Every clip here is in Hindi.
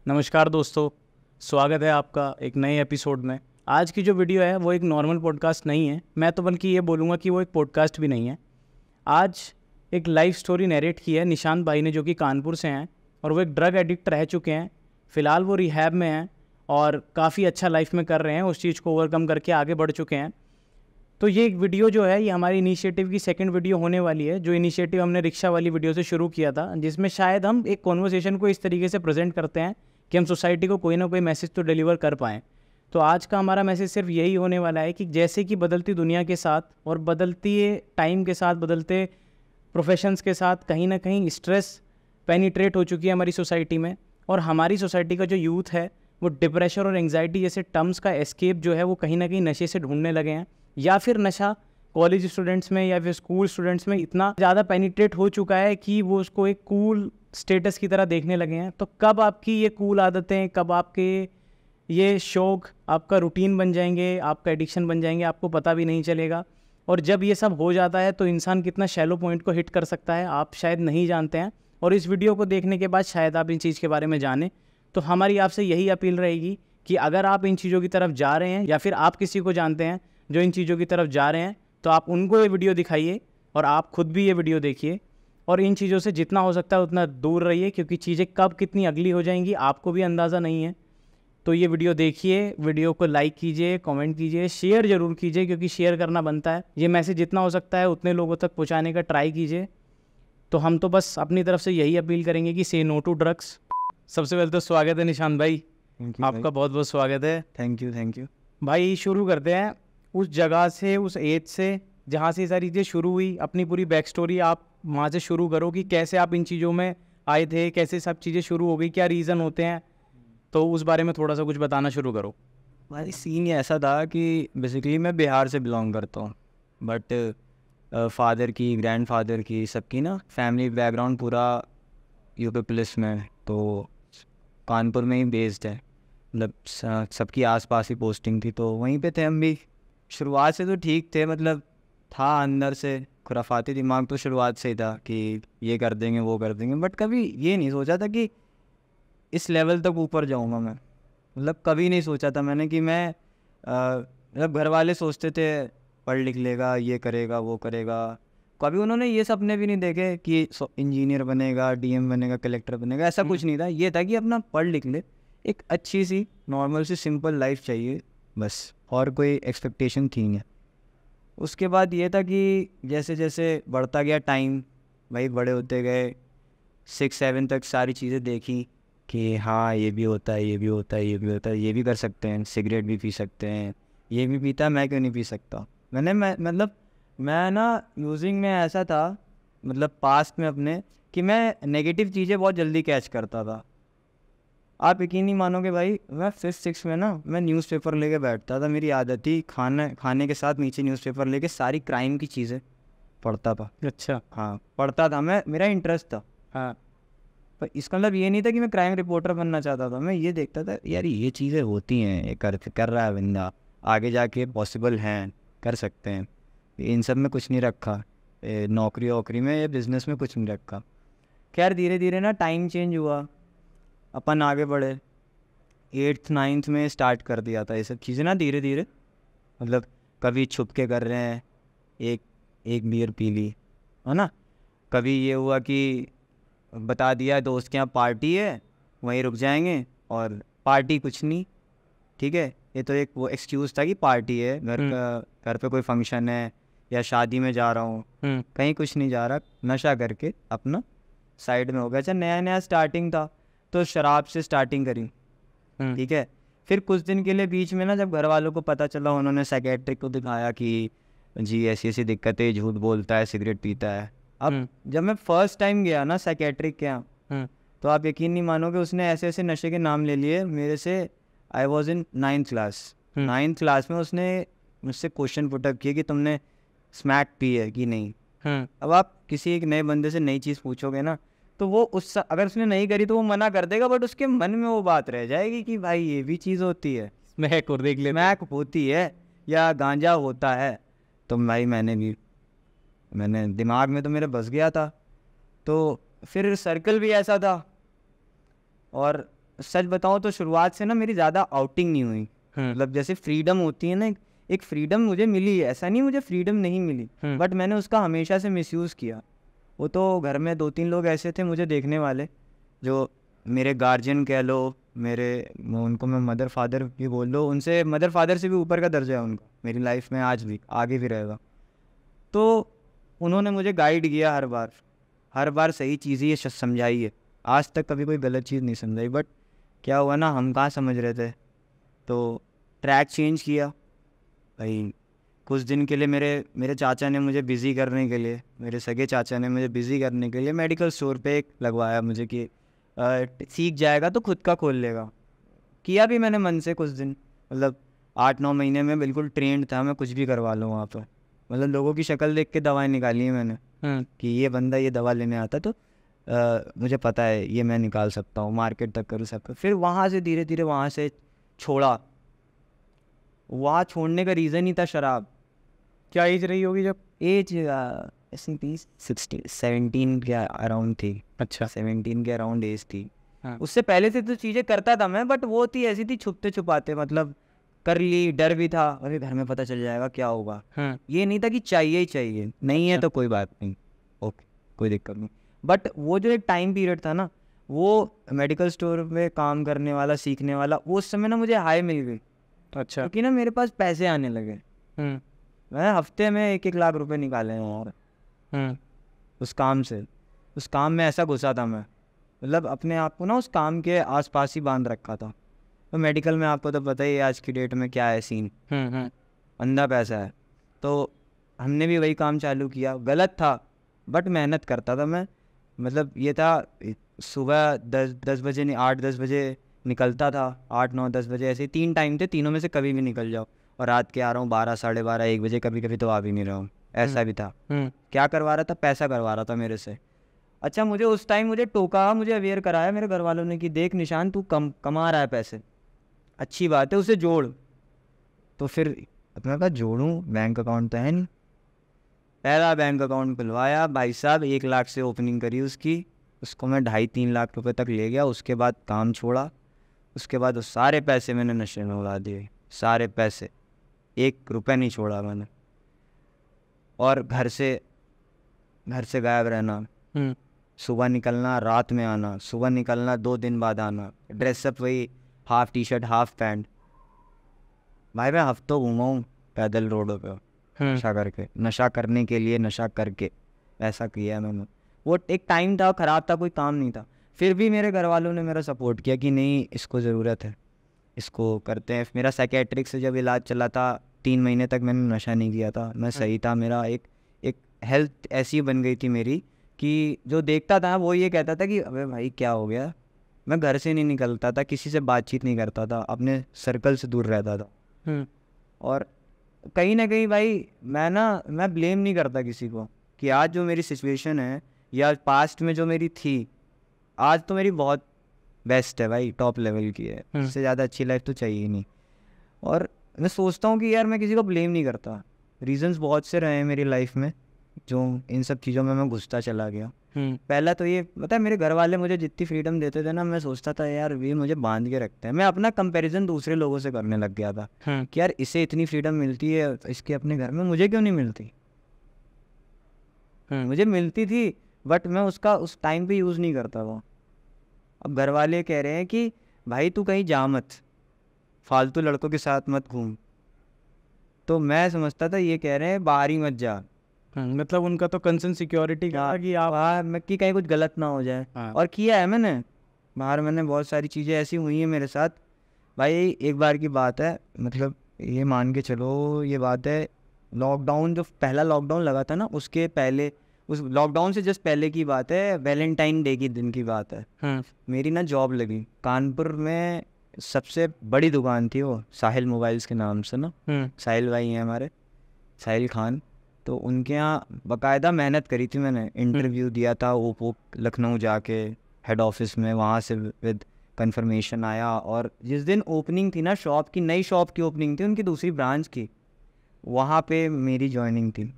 नमस्कार दोस्तों, स्वागत है आपका एक नए एपिसोड में। आज की जो वीडियो है वो एक नॉर्मल पॉडकास्ट नहीं है, मैं तो बल्कि ये बोलूँगा कि वो एक पॉडकास्ट भी नहीं है। आज एक लाइफ स्टोरी नरेट की है निशांत भाई ने, जो कि कानपुर से हैं और वो एक ड्रग एडिक्ट रह चुके हैं। फ़िलहाल वो रिहैब में हैं और काफ़ी अच्छा लाइफ में कर रहे हैं, उस चीज़ को ओवरकम करके आगे बढ़ चुके हैं। तो ये एक वीडियो जो है ये हमारी इनिशिएटिव की सेकंड वीडियो होने वाली है। जो इनिशिएटिव हमने रिक्शा वाली वीडियो से शुरू किया था, जिसमें शायद हम एक कॉन्वर्सेशन को इस तरीके से प्रेजेंट करते हैं कि हम सोसाइटी को कोई ना कोई मैसेज तो डिलीवर कर पाएँ। तो आज का हमारा मैसेज सिर्फ यही होने वाला है कि जैसे कि बदलती दुनिया के साथ और बदलती टाइम के साथ, बदलते प्रोफेशंस के साथ कहीं ना कहीं स्ट्रेस पेनिट्रेट हो चुकी है हमारी सोसाइटी में, और हमारी सोसाइटी का जो यूथ है वो डिप्रेशन और एंग्जाइटी जैसे टर्म्स का एस्केप जो है वो कहीं ना कहीं नशे से ढूंढने लगे हैं, या फिर नशा कॉलेज स्टूडेंट्स में या फिर स्कूल स्टूडेंट्स में इतना ज़्यादा पेनिट्रेट हो चुका है कि वो उसको एक कूल स्टेटस की तरह देखने लगे हैं। तो कब आपकी ये कूल आदतें, कब आपके ये शौक आपका रूटीन बन जाएंगे, आपका एडिक्शन बन जाएंगे, आपको पता भी नहीं चलेगा। और जब ये सब हो जाता है तो इंसान कितना शैलो पॉइंट को हिट कर सकता है आप शायद नहीं जानते हैं, और इस वीडियो को देखने के बाद शायद आप इन चीज़ के बारे में जानें। तो हमारी आपसे यही अपील रहेगी कि अगर आप इन चीज़ों की तरफ जा रहे हैं या फिर आप किसी को जानते हैं जो इन चीज़ों की तरफ जा रहे हैं, तो आप उनको ये वीडियो दिखाइए और आप खुद भी ये वीडियो देखिए, और इन चीज़ों से जितना हो सकता है उतना दूर रहिए, क्योंकि चीज़ें कब कितनी अगली हो जाएंगी आपको भी अंदाज़ा नहीं है। तो ये वीडियो देखिए, वीडियो को लाइक कीजिए, कमेंट कीजिए, शेयर ज़रूर कीजिए, क्योंकि शेयर करना बनता है। ये मैसेज जितना हो सकता है उतने लोगों तक पहुँचाने का ट्राई कीजिए। तो हम तो बस अपनी तरफ से यही अपील करेंगे कि से नो टू ड्रग्स। सबसे पहले तो स्वागत है निशांत भाई, आपका बहुत बहुत स्वागत है। थैंक यू भाई शुरू करते हैं उस जगह से, उस एज से जहाँ से ये सारी चीज़ें शुरू हुई। अपनी पूरी बैक स्टोरी आप वहाँ से शुरू करो कि कैसे आप इन चीज़ों में आए थे, कैसे सब चीज़ें शुरू हो गई, क्या रीज़न होते हैं, तो उस बारे में थोड़ा सा कुछ बताना शुरू करो। भाई सीन ये ऐसा था कि बेसिकली मैं बिहार से बिलोंग करता हूँ, बट फादर की, ग्रैंडफादर की, सबकी ना फैमिली बैकग्राउंड पूरा यूपी पुलिस में है, तो कानपुर में ही बेस्ड है। मतलब सबकी आसपास ही पोस्टिंग थी, तो वहीं पे थे हम भी। शुरुआत से तो ठीक थे, मतलब था अंदर से खुराफाती दिमाग तो शुरुआत से ही था कि ये कर देंगे वो कर देंगे, बट कभी ये नहीं सोचा था कि इस लेवल तक ऊपर जाऊंगा मैं। मतलब कभी नहीं सोचा था मैंने कि मैं मतलब घर वाले सोचते थे पढ़ लिख लेगा, ये करेगा वो करेगा, कभी उन्होंने ये सपने भी नहीं देखे कि इंजीनियर बनेगा, डीएम बनेगा, कलेक्टर बनेगा, ऐसा कुछ नहीं था। ये था कि अपना पढ़ लिख ले, एक अच्छी सी नॉर्मल सी सिंपल लाइफ चाहिए बस, और कोई एक्सपेक्टेशन थी नहीं। उसके बाद ये था कि जैसे जैसे बढ़ता गया टाइम, भाई बड़े होते गए, 6-7 तक सारी चीज़ें देखी कि हाँ ये भी होता है, ये भी होता है, ये भी होता है, ये भी कर सकते हैं, सिगरेट भी पी सकते हैं, ये भी पीता है, मैं क्यों नहीं पी सकता। मैं ना यूजिंग में ऐसा था, मतलब पास्ट में अपने, कि मैं नेगेटिव चीज़ें बहुत जल्दी कैच करता था। आप यकीन नहीं मानोगे भाई, मैं 5th-6th में ना मैं न्यूज़पेपर लेके बैठता था। मेरी आदत थी खाने के साथ नीचे न्यूज़पेपर लेके सारी क्राइम की चीज़ें पढ़ता था। अच्छा। हाँ पढ़ता था मैं, मेरा इंटरेस्ट था। हाँ। पर इसका मतलब ये नहीं था कि मैं क्राइम रिपोर्टर बनना चाहता था। मैं ये देखता था यार ये चीज़ें होती हैं, ये कर रहा है बंदा, आगे जाके पॉसिबल हैं, कर सकते हैं। इन सब में कुछ नहीं रखा, नौकरी वोकरी में या बिजनेस में कुछ नहीं रखा। खैर धीरे धीरे ना टाइम चेंज हुआ, अपन आगे बढ़े। 8th-9th में स्टार्ट कर दिया था ये सब चीज़ें ना धीरे धीरे। मतलब कभी छुप के कर रहे हैं, एक बियर पी ली, है ना। कभी ये हुआ कि बता दिया दोस्त के यहाँ पार्टी है, वहीं रुक जाएंगे, और पार्टी कुछ नहीं, ठीक है, ये तो एक वो एक्सक्यूज़ था कि पार्टी है, घर पे कोई फंक्शन है या शादी में जा रहा हूँ, कहीं कुछ नहीं जा रहा, नशा करके अपना साइड में हो गया। अच्छा नया नया स्टार्टिंग था तो शराब से स्टार्टिंग करी, ठीक है। फिर कुछ दिन के लिए बीच में ना जब घर वालों को पता चला, उन्होंने साइकेट्रिक को दिखाया कि जी ऐसी ऐसी दिक्कतें, झूठ बोलता है, सिगरेट पीता है। अब जब मैं फर्स्ट टाइम गया ना साइकेट्रिक के यहाँ, तो आप यकीन नहीं मानोगे, उसने ऐसे ऐसे नशे के नाम ले लिए मेरे से। I was in 9th class. 9th class में उसने मुझसे क्वेश्चन पुटअप किया कि तुमने स्मैक पी है कि नहीं। अब आप किसी एक नए बंदे से नई चीज़ पूछोगे ना, तो वो अगर उसने नहीं करी तो वो मना कर देगा, बट उसके मन में वो बात रह जाएगी कि भाई ये भी चीज़ होती है, स्मैक और देख ले, स्मैक होती है या गांजा होता है। तो भाई मैंने दिमाग में तो मेरे बस गया था। तो फिर सर्कल भी ऐसा था, और सच बताऊँ तो शुरुआत से ना मेरी ज़्यादा आउटिंग नहीं हुई। मतलब जैसे फ्रीडम होती है ना, एक फ्रीडम मुझे मिली है, ऐसा नहीं मुझे फ्रीडम नहीं मिली, बट मैंने उसका हमेशा से मिसयूज़ किया। वो तो घर में 2-3 लोग ऐसे थे मुझे देखने वाले, जो मेरे गार्जियन कह लो, उनको मैं मदर फादर भी बोल लो, उनसे मदर फादर से भी ऊपर का दर्जा है उनका मेरी लाइफ में, आज भी आगे भी रहेगा। तो उन्होंने मुझे गाइड किया हर बार सही चीज़ ही समझाई है, आज तक कभी कोई गलत चीज़ नहीं समझाई। बट क्या हुआ ना, हम कहाँ समझ रहे थे, तो ट्रैक चेंज किया भाई। कुछ दिन के लिए मेरे चाचा ने मुझे बिज़ी करने के लिए, मेरे सगे चाचा ने मुझे बिज़ी करने के लिए मेडिकल स्टोर पे एक लगवाया मुझे कि सीख जाएगा तो खुद का खोल लेगा। किया भी मैंने मन से कुछ दिन, मतलब 8-9 महीने में बिल्कुल ट्रेंड था, मैं कुछ भी करवा लूँ वहाँ पर। मतलब लोगों की शक्ल देख के दवाएं निकाली है मैंने कि ये बंदा ये दवा लेने आता, तो मुझे पता है ये मैं निकाल सकता हूँ, मार्केट तक कर सकता हूँ। फिर वहाँ से धीरे धीरे वहाँ से छोड़ा। वहाँ छोड़ने का रीज़न ही था शराब। क्या एज रही होगी जब? एज ऐसी थी 17 के अराउंड थी। अच्छा, 17 के अराउंड एज थी। हाँ। उससे पहले से तो चीज़ें करता था मैं, बट वो थी ऐसी थी छुपते छुपाते, मतलब कर ली, डर भी था अरे घर में पता चल जाएगा क्या होगा। ये नहीं था कि चाहिए ही चाहिए, नहीं है तो कोई बात नहीं, ओके कोई दिक्कत नहीं। बट वो जो एक टाइम पीरियड था ना, वो मेडिकल स्टोर में काम करने वाला, सीखने वाला, वो उस समय ना मुझे हाई मिल गई। अच्छा। क्योंकि ना मेरे पास पैसे आने लगे। मैं हफ्ते में 1-1 लाख रुपए निकाले हैं और उस काम में ऐसा घुसा था मैं, मतलब अपने आप को ना उस काम के आसपास ही बांध रखा था। तो मेडिकल में आपको तो पता ही है आज की डेट में क्या है सीन, अंधा पैसा है। तो हमने भी वही काम चालू किया, गलत था बट मेहनत करता था मैं। मतलब ये था, सुबह 10 बजे नहीं 8-10 बजे निकलता था, 8-9-10 बजे, ऐसे 3 टाइम थे, तीनों में से कभी भी निकल जाओ। और रात के आ रहा हूँ 12, 12:30, 1 बजे, कभी कभी तो आ भी नहीं रहा हूँ, ऐसा भी था। क्या करवा रहा था, पैसा करवा रहा था मेरे से। अच्छा, मुझे उस टाइम मुझे टोका, मुझे अवेयर कराया मेरे घर वालों ने कि देख निशान, तू कमा रहा है पैसे, अच्छी बात है, उसे जोड़। तो फिर अपना कहा जोड़ूं, बैंक अकाउंट तो है नहीं। पहला बैंक अकाउंट खुलवाया भाई साहब, 1 लाख से ओपनिंग करी उसकी, उसको मैं 2.5-3 लाख रुपए तक ले गया। उसके बाद काम छोड़ा, उसके बाद वो सारे पैसे मैंने नशे में उड़ा दिए, सारे पैसे, 1 रुपये नहीं छोड़ा मैंने। और घर से गायब रहना, सुबह निकलना रात में आना, सुबह निकलना 2 दिन बाद आना, ड्रेसअप वही half T shirt half pant. भाई मैं हफ्तों घूमा हूँ पैदल रोडों पे, नशा करने के लिए, नशा करके ऐसा किया है मैंने। वो एक टाइम था, ख़राब था, कोई काम नहीं था। फिर भी मेरे घर वालों ने मेरा सपोर्ट किया कि नहीं इसको ज़रूरत है, इसको करते हैं। मेरा साइकेट्रिक से जब इलाज चला था 3 महीने तक मैंने नशा नहीं किया था, मैं सही था। मेरा एक हेल्थ ऐसी बन गई थी मेरी कि जो देखता था वो ये कहता था कि अबे भाई क्या हो गया। मैं घर से नहीं निकलता था, किसी से बातचीत नहीं करता था, अपने सर्कल से दूर रहता था। और कहीं ना कहीं भाई मैं ब्लेम नहीं करता किसी को कि आज जो मेरी सिचुएशन है या पास्ट में जो मेरी थी, आज तो मेरी बहुत बेस्ट है भाई, टॉप लेवल की है, इससे ज़्यादा अच्छी लाइफ तो चाहिए ही नहीं। और मैं सोचता हूँ कि यार मैं किसी को ब्लेम नहीं करता। रीजंस बहुत से रहे हैं मेरी लाइफ में जो इन सब चीज़ों में मैं घुसता चला गया। पहला तो ये पता है, मेरे घर वाले मुझे जितनी फ्रीडम देते थे ना, मैं सोचता था यार ये मुझे बांध के रखते हैं। मैं अपना कंपैरिजन दूसरे लोगों से करने लग गया था कि यार इसे इतनी फ्रीडम मिलती है इसके अपने घर में, मुझे क्यों नहीं मिलती। मुझे मिलती थी बट मैं उसका उस टाइम पे यूज़ नहीं करता था। अब घर वाले कह रहे हैं कि भाई तू कहीं जा मत, फालतू लड़कों के साथ मत घूम, तो मैं समझता था ये कह रहे हैं बाहर ही मत जा। मतलब उनका तो कंसर्न सिक्योरिटी का कि आप मैं कि कहीं कुछ गलत ना हो जाए। और किया है मैंने बाहर, मैंने बहुत सारी चीज़ें ऐसी हुई हैं मेरे साथ भाई। एक बार की बात है, मतलब ये मान के चलो, ये बात है लॉकडाउन, जो पहला लॉकडाउन लगा था ना, उसके पहले, उस लॉकडाउन से जस्ट पहले की बात है, वैलेंटाइन डे की दिन की बात है। मेरी ना जॉब लगी कानपुर में, सबसे बड़ी दुकान थी वो, साहिल मोबाइल्स के नाम से ना, साहिल भाई हैं हमारे, साहिल खान। तो उनके यहाँ बाकायदा मेहनत करी थी मैंने, इंटरव्यू दिया था ओप्पो लखनऊ जाके हेड ऑफिस में, वहाँ से विद कंफर्मेशन आया। और जिस दिन ओपनिंग थी ना शॉप की, नई शॉप की ओपनिंग थी उनकी दूसरी ब्रांच की, वहाँ पे मेरी जॉइनिंग थी।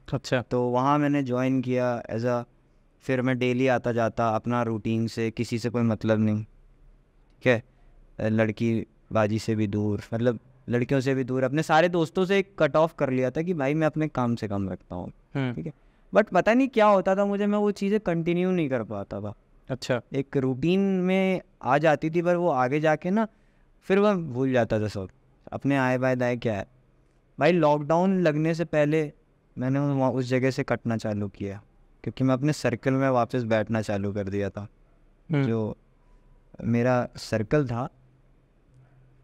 अच्छा। तो वहाँ मैंने ज्वाइन किया एज अ, फिर मैं डेली आता जाता अपना रूटीन से, किसी से कोई मतलब नहीं। ठीक है, लड़की बाजी से भी दूर, मतलब लड़कियों से भी दूर, अपने सारे दोस्तों से कट ऑफ कर लिया था कि भाई मैं अपने काम से कम रखता हूँ, ठीक है। बट पता नहीं क्या होता था मुझे, मैं वो चीज़ें कंटिन्यू नहीं कर पाता था। अच्छा। एक रूटीन में आ जाती थी, पर वो आगे जाके ना फिर वह भूल जाता था सब अपने आए बाय दाए क्या है। भाई लॉकडाउन लगने से पहले मैंने वहाँ उस जगह से कटना चालू किया, क्योंकि मैं अपने सर्कल में वापस बैठना चालू कर दिया था। जो मेरा सर्कल था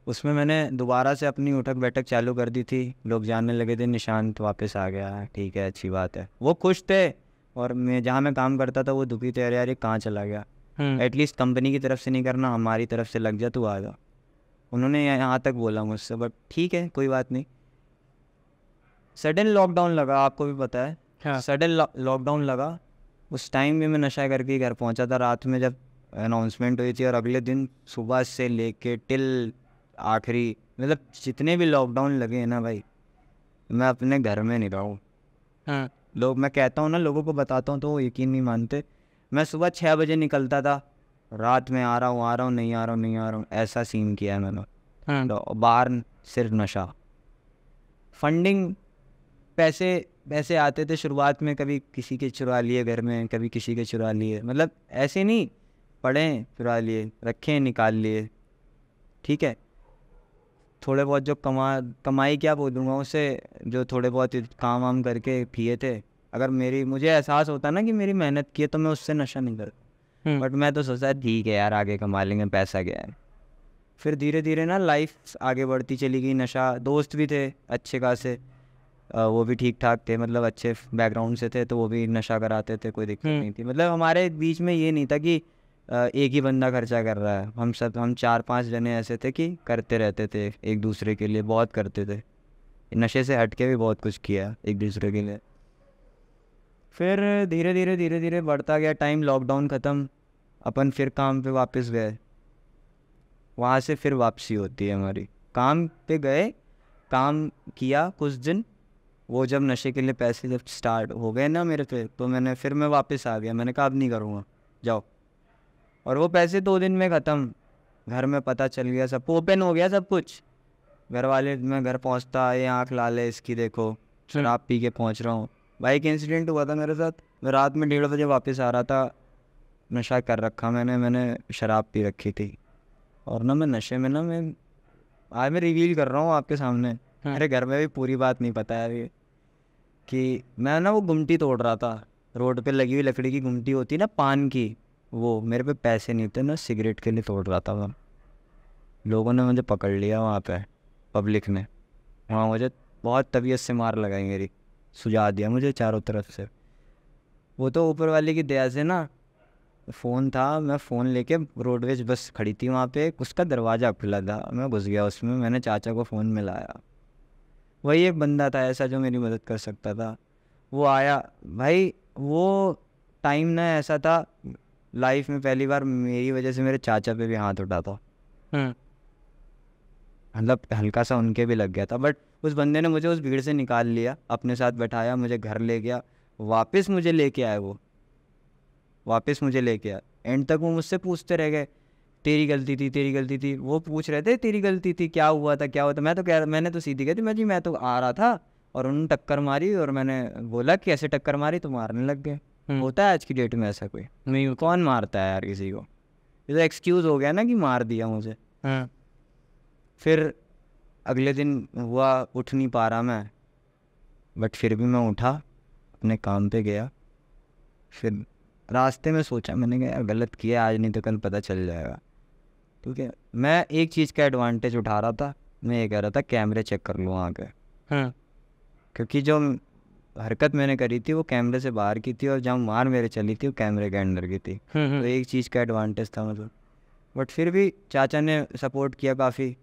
उसमें मैंने दोबारा से अपनी उठक बैठक चालू कर दी थी। लोग जानने लगे थे निशांत वापस आ गया है, ठीक है, अच्छी बात है। वो खुश थे और मैं जहाँ मैं काम करता था वो दुखी थे, अरे यार ये कहाँ चला गया, एटलीस्ट कंपनी की तरफ से नहीं करना, हमारी तरफ से लग जा, तू आ जा। उन्होंने यहाँ तक बोला मुझसे, बट ठीक है कोई बात नहीं। सडन लॉकडाउन लगा, आपको भी पता है। हाँ। सडन लॉकडाउन लगा, उस टाइम भी मैं नशा करके घर पहुँचा था रात में जब अनाउंसमेंट हुई थी, और अगले दिन सुबह से लेके टिल आखिरी, मतलब जितने भी लॉकडाउन लगे हैं ना भाई, मैं अपने घर में नहीं रहा हूँ। हाँ। लोग, मैं कहता हूँ ना, लोगों को बताता हूँ तो वो यकीन नहीं मानते। मैं सुबह 6 बजे निकलता था, रात में आ रहा हूँ, नहीं आ रहा हूँ, ऐसा सीन किया है मैंने। बाहर सिर्फ नशा। फंडिंग, पैसे आते थे शुरुआत में, कभी किसी के चुरा लिए घर में, कभी किसी के चुरा लिए, मतलब ऐसे नहीं पड़े चुरा लिए, रखे निकाल लिए, ठीक है। थोड़े बहुत जो कमाई क्या बोलूँगा उसे, जो थोड़े बहुत काम वाम करके पिए थे। अगर मुझे एहसास होता ना कि मेरी मेहनत की है तो मैं उससे नशा नहीं करता। बट मैं तो सोचता ठीक है यार, आगे कमा लेंगे, पैसा क्या है। फिर धीरे धीरे ना लाइफ आगे बढ़ती चली गई। नशा, दोस्त भी थे अच्छे खासे, वो भी ठीक ठाक थे, मतलब अच्छे बैकग्राउंड से थे, तो वो भी नशा कराते थे, कोई दिक्कत नहीं थी। मतलब हमारे बीच में ये नहीं था कि एक ही बंदा खर्चा कर रहा है। हम 4-5 जने ऐसे थे कि करते रहते थे एक दूसरे के लिए, बहुत करते थे। नशे से हट के भी बहुत कुछ किया एक दूसरे के लिए। फिर धीरे धीरे बढ़ता गया टाइम, लॉकडाउन ख़त्म, अपन फिर काम पे वापस गए। वहाँ से फिर वापसी होती है हमारी। काम पे गए, काम किया कुछ दिन, वो जब नशे के लिए पैसे जब स्टार्ट हो गए ना मेरे पे, तो मैं वापस आ गया। मैंने कहा अब नहीं करूँगा, जाओ। और वो पैसे 2 दिन में ख़त्म। घर में पता चल गया, सब ओपन हो गया सब कुछ। घर वाले, मैं घर पहुंचता, ये आँख लाल है इसकी, देखो शराब पी के पहुंच रहा हूँ। भाई एक इंसिडेंट हुआ था मेरे साथ। मैं रात में 1:30 बजे वापस आ रहा था, नशा कर रखा मैंने शराब पी रखी थी। और ना मैं नशे में ना, मैं रिवील कर रहा हूँ आपके सामने, मेरे घर में भी पूरी बात नहीं पता है ये, कि मैं ना वो गुमटी तोड़ रहा था। रोड पे लगी हुई लकड़ी की गुमटी होती है ना पान की, वो मेरे पे पैसे नहीं थे, मैं सिगरेट के लिए तोड़ रहा था। वहाँ लोगों ने मुझे पकड़ लिया, वहाँ पे पब्लिक ने, वहाँ मुझे बहुत तबीयत से मार लगाई मेरी, सुझा दिया मुझे चारों तरफ से। वो तो ऊपर वाले की दया से ना, फ़ोन था, मैं फ़ोन लेके रोडवेज बस खड़ी थी वहाँ पे, उसका दरवाज़ा खुला था, मैं घुस गया उसमें, मैंने चाचा को फ़ोन मिलाया। वही एक बंदा था ऐसा जो मेरी मदद कर सकता था, वो आया। भाई वो टाइम ना ऐसा था, लाइफ में पहली बार मेरी वजह से मेरे चाचा पे भी हाथ उठा था। मतलब हल्का सा उनके भी लग गया था, बट उस बंदे ने मुझे उस भीड़ से निकाल लिया, अपने साथ बैठाया, मुझे घर ले गया, वापस मुझे लेके आया। वो वापस मुझे लेके आया। एंड तक वो मुझसे पूछते रह गए, तेरी गलती थी। वो पूछ रहे थे तेरी गलती थी, क्या हुआ था। मैं तो मैंने तो सीधी कही थी, मैं तो आ रहा था और उन्होंने टक्कर मारी, और मैंने बोला कि ऐसे टक्कर मारी तो मारने लग गए। होता है आज की डेट में ऐसा? कोई नहीं, कौन मारता है यार किसी को। ये तो एक्सक्यूज़ हो गया ना कि मार दिया मुझे। फिर अगले दिन हुआ, उठ नहीं पा रहा मैं, बट फिर भी मैं उठा, अपने काम पे गया। फिर रास्ते में सोचा, मैंने कहा यार गलत किया आज, नहीं तो कल पता चल जाएगा। ठीक है, मैं एक चीज़ का एडवांटेज उठा रहा था, मैं ये कह रहा था कैमरे चेक कर लूँ आके। क्योंकि जो हरकत मैंने करी थी वो कैमरे से बाहर की थी, और जब मार मेरे चली थी वो कैमरे के अंदर की थी। तो एक चीज़ का एडवांटेज था मतलब। बट फिर भी चाचा ने सपोर्ट किया काफ़ी।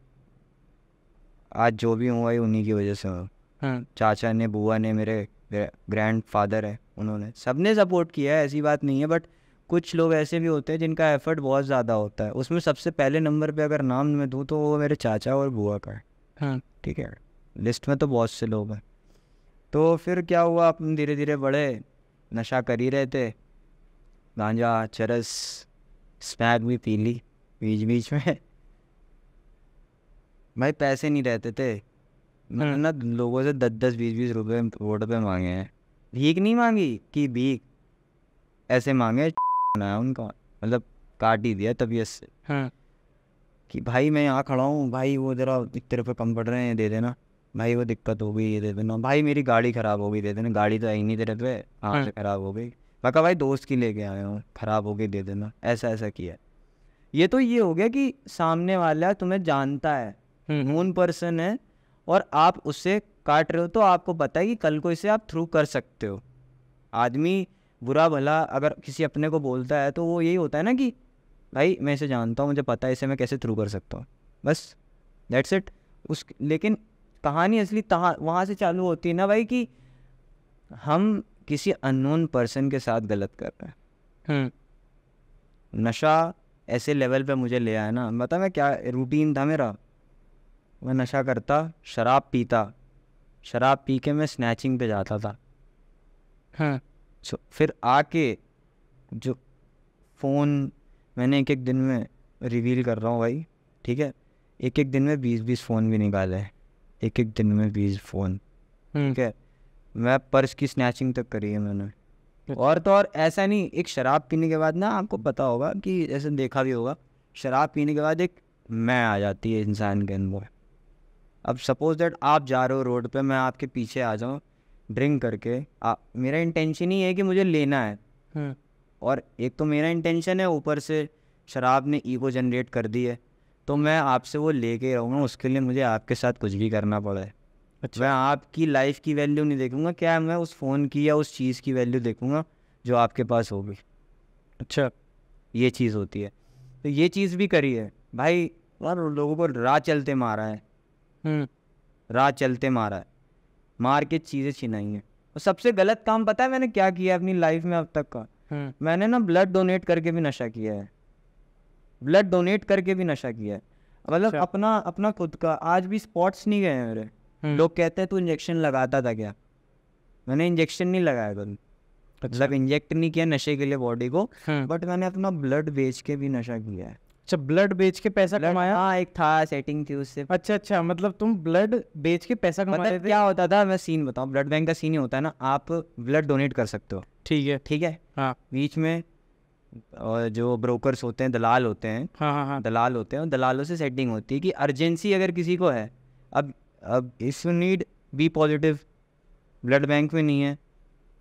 आज जो भी हुआ है उन्हीं की वजह से हूँ। चाचा ने, बुआ ने, मेरे ग्रैंड फादर है, उन्होंने, सबने सपोर्ट किया है, ऐसी बात नहीं है। बट कुछ लोग ऐसे भी होते हैं जिनका एफर्ट बहुत ज़्यादा होता है। उसमें सबसे पहले नंबर पे अगर नाम मैं दूँ तो वो मेरे चाचा और बुआ का है। ठीक है, लिस्ट में तो बहुत से लोग हैं। तो फिर क्या हुआ, अपन धीरे धीरे बढ़े, नशा कर ही रहे थे, गांजा, चरस, स्मैक भी पी ली, बीच बीच में भाई पैसे नहीं रहते थे, मैंने ना लोगों से 10-10 20-20 रुपए रोड पे मांगे हैं। भीख नहीं मांगी कि भीख, ऐसे मांगे बनाया उनका, मतलब काट ही दिया तबीयत से। हाँ कि भाई मैं यहाँ खड़ा हूँ, भाई वो ज़रा इतने रुपये कम पड़ रहे हैं, दे देना। भाई वो दिक्कत हो गई, ये दे देना। भाई मेरी गाड़ी ख़राब हो गई, दे देना। गाड़ी तो आई नहीं तेरे पे, कहाँ से ख़राब हो गई? मैं कहा भाई दोस्त की लेके आया हूँ, ख़राब हो गई, दे देना। ऐसा ऐसा किया। ये तो ये हो गया कि सामने वाला तुम्हें जानता है, नोन पर्सन है, और आप उससे काट रहे हो तो आपको पता है कि कल को इसे आप थ्रू कर सकते हो। आदमी बुरा भला अगर किसी अपने को बोलता है तो वो यही होता है ना कि भाई मैं इसे जानता हूँ, मुझे पता है इसे मैं कैसे थ्रू कर सकता हूँ, बस दैट्स इट। लेकिन कहानी असली वहाँ से चालू होती है ना भाई, कि हम किसी अननोन पर्सन के साथ गलत कर रहे हैं। नशा ऐसे लेवल पे मुझे ले आया ना, बता मैं क्या रूटीन था मेरा। मैं नशा करता, शराब पीता, शराब पी के मैं स्नैचिंग पे जाता था। हाँ फिर आके जो फ़ोन मैंने एक एक दिन में, रिवील कर रहा हूँ भाई, ठीक है, एक एक दिन में 20-20 फ़ोन भी निकाले हैं, एक एक दिन में 20 फ़ोन, ठीक है। मैं पर्स की स्नैचिंग तक करी है मैंने। और तो और ऐसा नहीं, एक शराब पीने के बाद ना, आपको पता होगा कि ऐसे देखा भी होगा, शराब पीने के बाद एक मैं आ जाती है इंसान के अंदर। अब सपोज दैट आप जा रहे हो रोड पे, मैं आपके पीछे आ जाऊँ ड्रिंक करके, मेरा इंटेंशन ही है कि मुझे लेना है, और एक तो मेरा इंटेंशन है, ऊपर से शराब ने ईगो जनरेट कर दी है, तो मैं आपसे वो लेके रहूँगा, उसके लिए मुझे आपके साथ कुछ भी करना पड़े। अच्छा। मैं आपकी लाइफ की वैल्यू नहीं देखूंगा, क्या मैं उस फ़ोन की या उस चीज़ की वैल्यू देखूंगा जो आपके पास होगी। अच्छा, ये चीज़ होती है। तो ये चीज़ भी करी है भाई, और लोगों को राह चलते मारा है, राह चलते मारा है, मार के चीज़ें छिनाई हैं। और सबसे गलत काम पता है मैंने क्या किया अपनी लाइफ में अब तक का? मैंने ना ब्लड डोनेट करके भी नशा किया है, ब्लड डोनेट करके भी नशा किया है। मतलब अपना खुद का। आज भी स्पॉट्स नहीं गए मेरे। लोग कहते हैं तू इंजेक्शन लगाता था क्या? मैंने इंजेक्शन नहीं लगाया कभी, मतलब इंजेक्ट नहीं किया नशे के लिए बॉडी को, बट मैंने अपना ब्लड बेच के भी नशा किया है। अच्छा, ब्लड बेच के पैसा कमाया? हाँ, एक था सेटिंग थी उससे। अच्छा, मतलब तुम ब्लड बेच के पैसा कमाते थे? क्या होता था, मैं सीन बताऊँ, ब्लड बैंक का सीन ही होता है ना, आप ब्लड डोनेट कर सकते हो, ठीक है। हाँ, बीच में और जो ब्रोकर्स होते हैं, दलाल होते हैं, हाँ, दलाल होते हैं, दलालों से सेटिंग होती है कि अर्जेंसी अगर किसी को है, अब if you need be positive, blood bank में नहीं है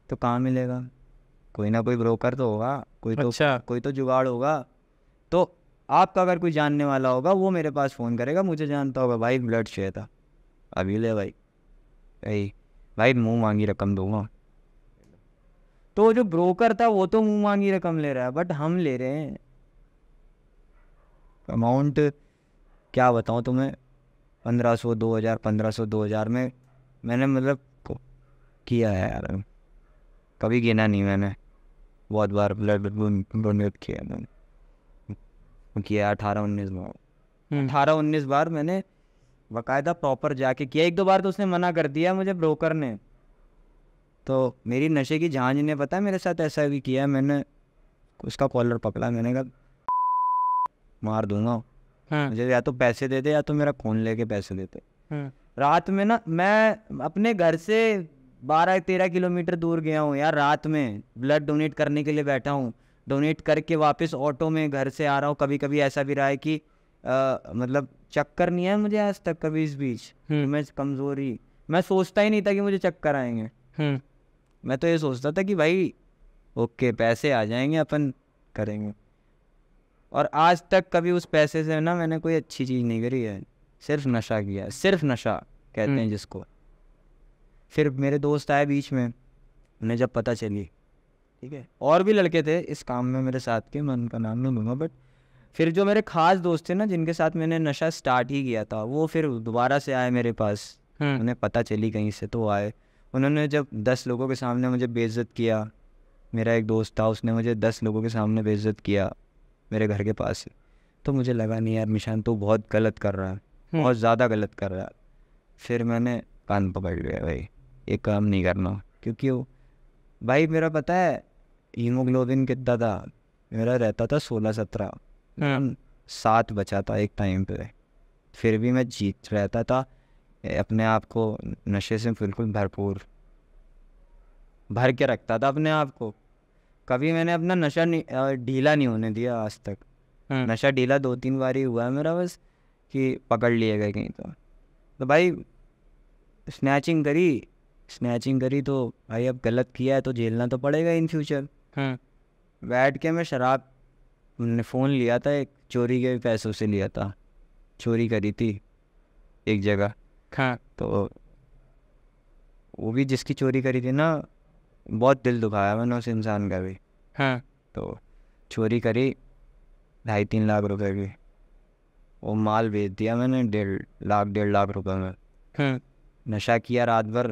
तो कहाँ मिलेगा? कोई ना कोई ब्रोकर तो होगा, कोई तो जुगाड़ होगा। तो आपका अगर कोई जानने वाला होगा, वो मेरे पास फ़ोन करेगा, मुझे जानता होगा, भाई ब्लड चाहिए था, अभी ले भाई मुँह मांगी रकम दूंगा। तो जो ब्रोकर था वो तो मुँह मांगी रकम ले रहा है, बट हम ले रहे हैं अमाउंट, क्या बताऊँ तुम्हें, 1500 2000 1500 2000 में मैंने मतलब किया है यार, कभी गिना नहीं मैंने, बहुत बार ब्लड डोनेट किया मैंने, किया 18-19 बार, 18-19 बार मैंने बाकायदा प्रॉपर जाके किया। 1-2 बार तो उसने मना कर दिया मुझे, ब्रोकर ने। तो मेरी नशे की झांझ ने पता है मेरे साथ ऐसा भी किया, मैंने उसका कॉलर पकड़ा, मैंने कहा मार दूंगा, मुझे या तो पैसे दे दे या तो मेरा खून लेके पैसे देते। रात में ना मैं अपने घर से 12-13 किलोमीटर दूर गया हूँ यार, रात में ब्लड डोनेट करने के लिए बैठा हूँ, डोनेट करके वापस ऑटो में घर से आ रहा हूँ। कभी कभी ऐसा भी रहा है कि मतलब चक्कर नहीं है मुझे आज तक कभी इस बीच, मैं कमज़ोरी, मैं सोचता ही नहीं था कि मुझे चक्कर आएंगे। मैं तो ये सोचता था कि भाई ओके पैसे आ जाएंगे, अपन करेंगे। और आज तक कभी उस पैसे से ना मैंने कोई अच्छी चीज़ नहीं करी है, सिर्फ नशा किया है, सिर्फ नशा कहते हैं जिसको। फिर मेरे दोस्त आए बीच में, उन्हें जब पता चली, ठीक है, और भी लड़के थे इस काम में मेरे साथ के, मैं उनका नाम नहीं लूँगा, बट फिर जो मेरे खास दोस्त थे ना, जिनके साथ मैंने नशा स्टार्ट ही किया था, वो फिर दोबारा से आए मेरे पास, उन्हें पता चली कहीं से, तो आए। उन्होंने जब 10 लोगों के सामने मुझे बेइज्जत किया, मेरा एक दोस्त था उसने मुझे 10 लोगों के सामने बेइज्जत किया मेरे घर के पास से, तो मुझे लगा नहीं यार निशान तो बहुत गलत कर रहा है, बहुत ज़्यादा गलत कर रहा है। फिर मैंने कान पकड़ लिया, भाई ये काम नहीं करना, क्योंकि वो भाई मेरा पता है हीमोग्लोबिन कितना था, मेरा रहता था 16-17, साथ बचा था एक टाइम पे, फिर भी मैं जीत रहता था अपने आप को, नशे से बिल्कुल भरपूर भर के रखता था अपने आप को। कभी मैंने अपना नशा ढीला नहीं होने दिया आज तक। नशा ढीला 2-3 बार ही हुआ है मेरा बस, कि पकड़ लिए गए कहीं। तो भाई स्नैचिंग करी तो भाई अब गलत किया है तो झेलना तो पड़ेगा इन फ्यूचर। बैठ के मैं शराब, मैंने फ़ोन लिया था एक, चोरी के पैसों से लिया था, चोरी करी थी एक जगह। तो वो भी जिसकी चोरी करी थी ना, बहुत दिल दुखाया मैंने उस इंसान का भी। तो चोरी करी 2.5-3 लाख रुपए की, वो माल बेच दिया मैंने 1.5 लाख रुपए में। नशा किया रात भर,